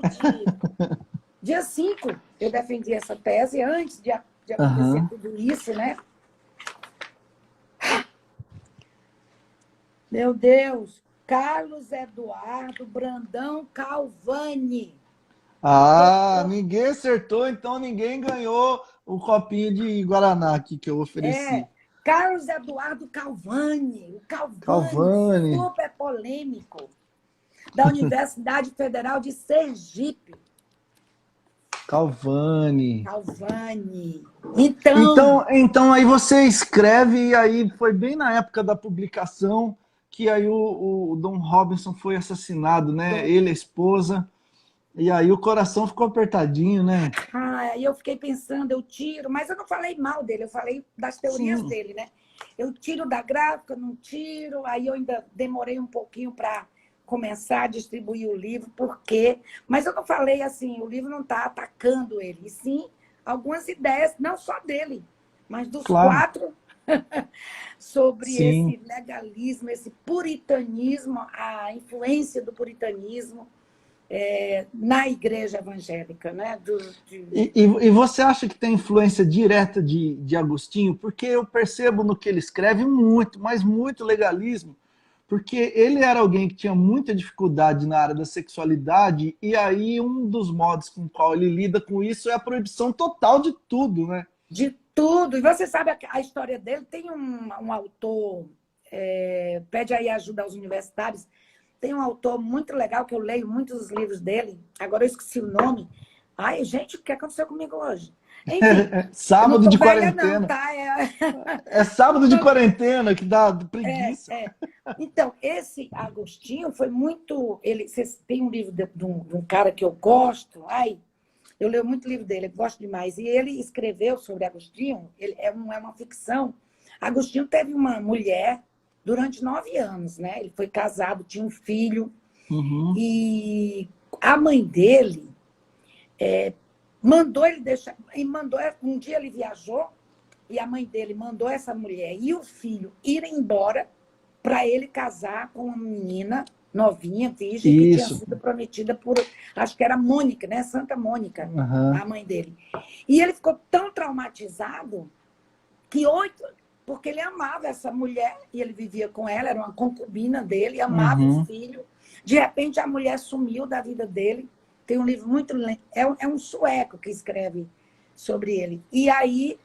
Dia 5 eu defendi essa tese, antes de acontecer Aham. tudo isso, né? Meu Deus, Carlos Eduardo Brandão Calvani. Ah, Doutor, ninguém acertou, então ninguém ganhou o copinho de Guaraná aqui que eu ofereci. Carlos Eduardo Calvani, o Calvani, Calvani. super polêmico, da Universidade Federal de Sergipe. Calvani. Calvani. Então, Então aí você escreve, e aí foi bem na época da publicação que aí o Dom Robinson foi assassinado, né? Ele, a esposa, e aí o coração ficou apertadinho, né? aí eu fiquei pensando, eu tiro, mas eu não falei mal dele, eu falei das teorias Sim, dele, né? Eu tiro da gráfica, não tiro, aí eu ainda demorei um pouquinho para começar a distribuir o livro, por quê? Mas eu não falei assim, o livro não está atacando ele, e sim algumas ideias, não só dele, mas dos claro, 4, sobre sim. esse legalismo, esse puritanismo, a influência do puritanismo na igreja evangélica, né? E você acha que tem influência direta de Agostinho? Porque eu percebo no que ele escreve muito, mas muito legalismo, porque ele era alguém que tinha muita dificuldade na área da sexualidade, e aí um dos modos com o qual ele lida com isso é a proibição total de tudo, né? De tudo. E você sabe a história dele? Tem um autor, pede aí ajuda aos universitários, tem um autor muito legal que eu leio muitos dos livros dele, agora eu esqueci o nome. Ai, gente, o que aconteceu comigo hoje? Enfim, sábado de velha, quarentena. não, tá? É sábado de quarentena que dá preguiça. Então, esse Agostinho foi muito... Vocês têm um livro de um cara que eu gosto, eu leio muito livro dele, eu gosto demais. E ele escreveu sobre Agostinho, ele é uma ficção. Agostinho teve uma mulher durante 9 anos, né? Ele foi casado, tinha um filho. E a mãe dele mandou ele deixar... Um dia ele viajou e a mãe dele mandou essa mulher e o filho irem embora para ele casar com uma menina novinha, virgem, que tinha sido prometida por, acho que era Mônica, né? Santa Mônica, a mãe dele. E ele ficou tão traumatizado que porque ele amava essa mulher e ele vivia com ela, era uma concubina dele, amava o filho. De repente, a mulher sumiu da vida dele. Tem um livro muito... É um sueco que escreve sobre ele. E aí,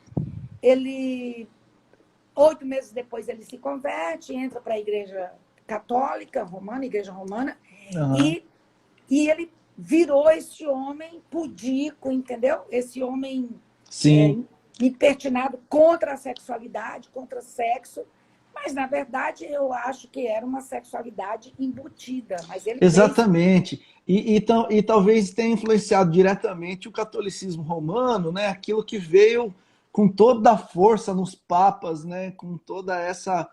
8 meses depois, ele se converte, entra para a igreja católica romana, igreja romana, e ele virou esse homem pudico, entendeu? Esse homem impertinado contra a sexualidade, contra o sexo, mas, na verdade, eu acho que era uma sexualidade embutida. Mas ele Exatamente. E talvez tenha influenciado diretamente o catolicismo romano, né? Aquilo que veio com toda a força nos papas, né? Com toda essa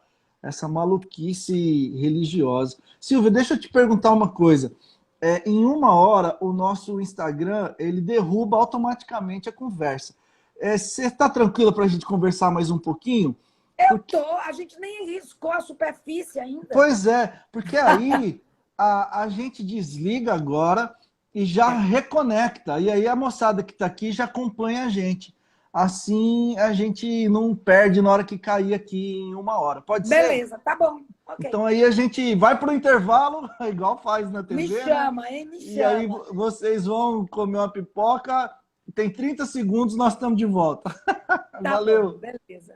maluquice religiosa. Silvia, deixa eu te perguntar uma coisa. Em 1 hora, o nosso Instagram, ele derruba automaticamente a conversa. Você está tranquila para a gente conversar mais um pouquinho? A gente nem riscou a superfície ainda. Pois é, porque aí a gente desliga agora e já reconecta. E aí a moçada que está aqui já acompanha a gente. Assim a gente não perde na hora que cair aqui em 1 hora. Pode ser? Beleza, tá bom. Okay. Então aí a gente vai para o intervalo, igual faz na TV. Me chama, hein? Me chama. E aí vocês vão comer uma pipoca. Tem 30 segundos, nós estamos de volta. Tá Valeu. bom, beleza.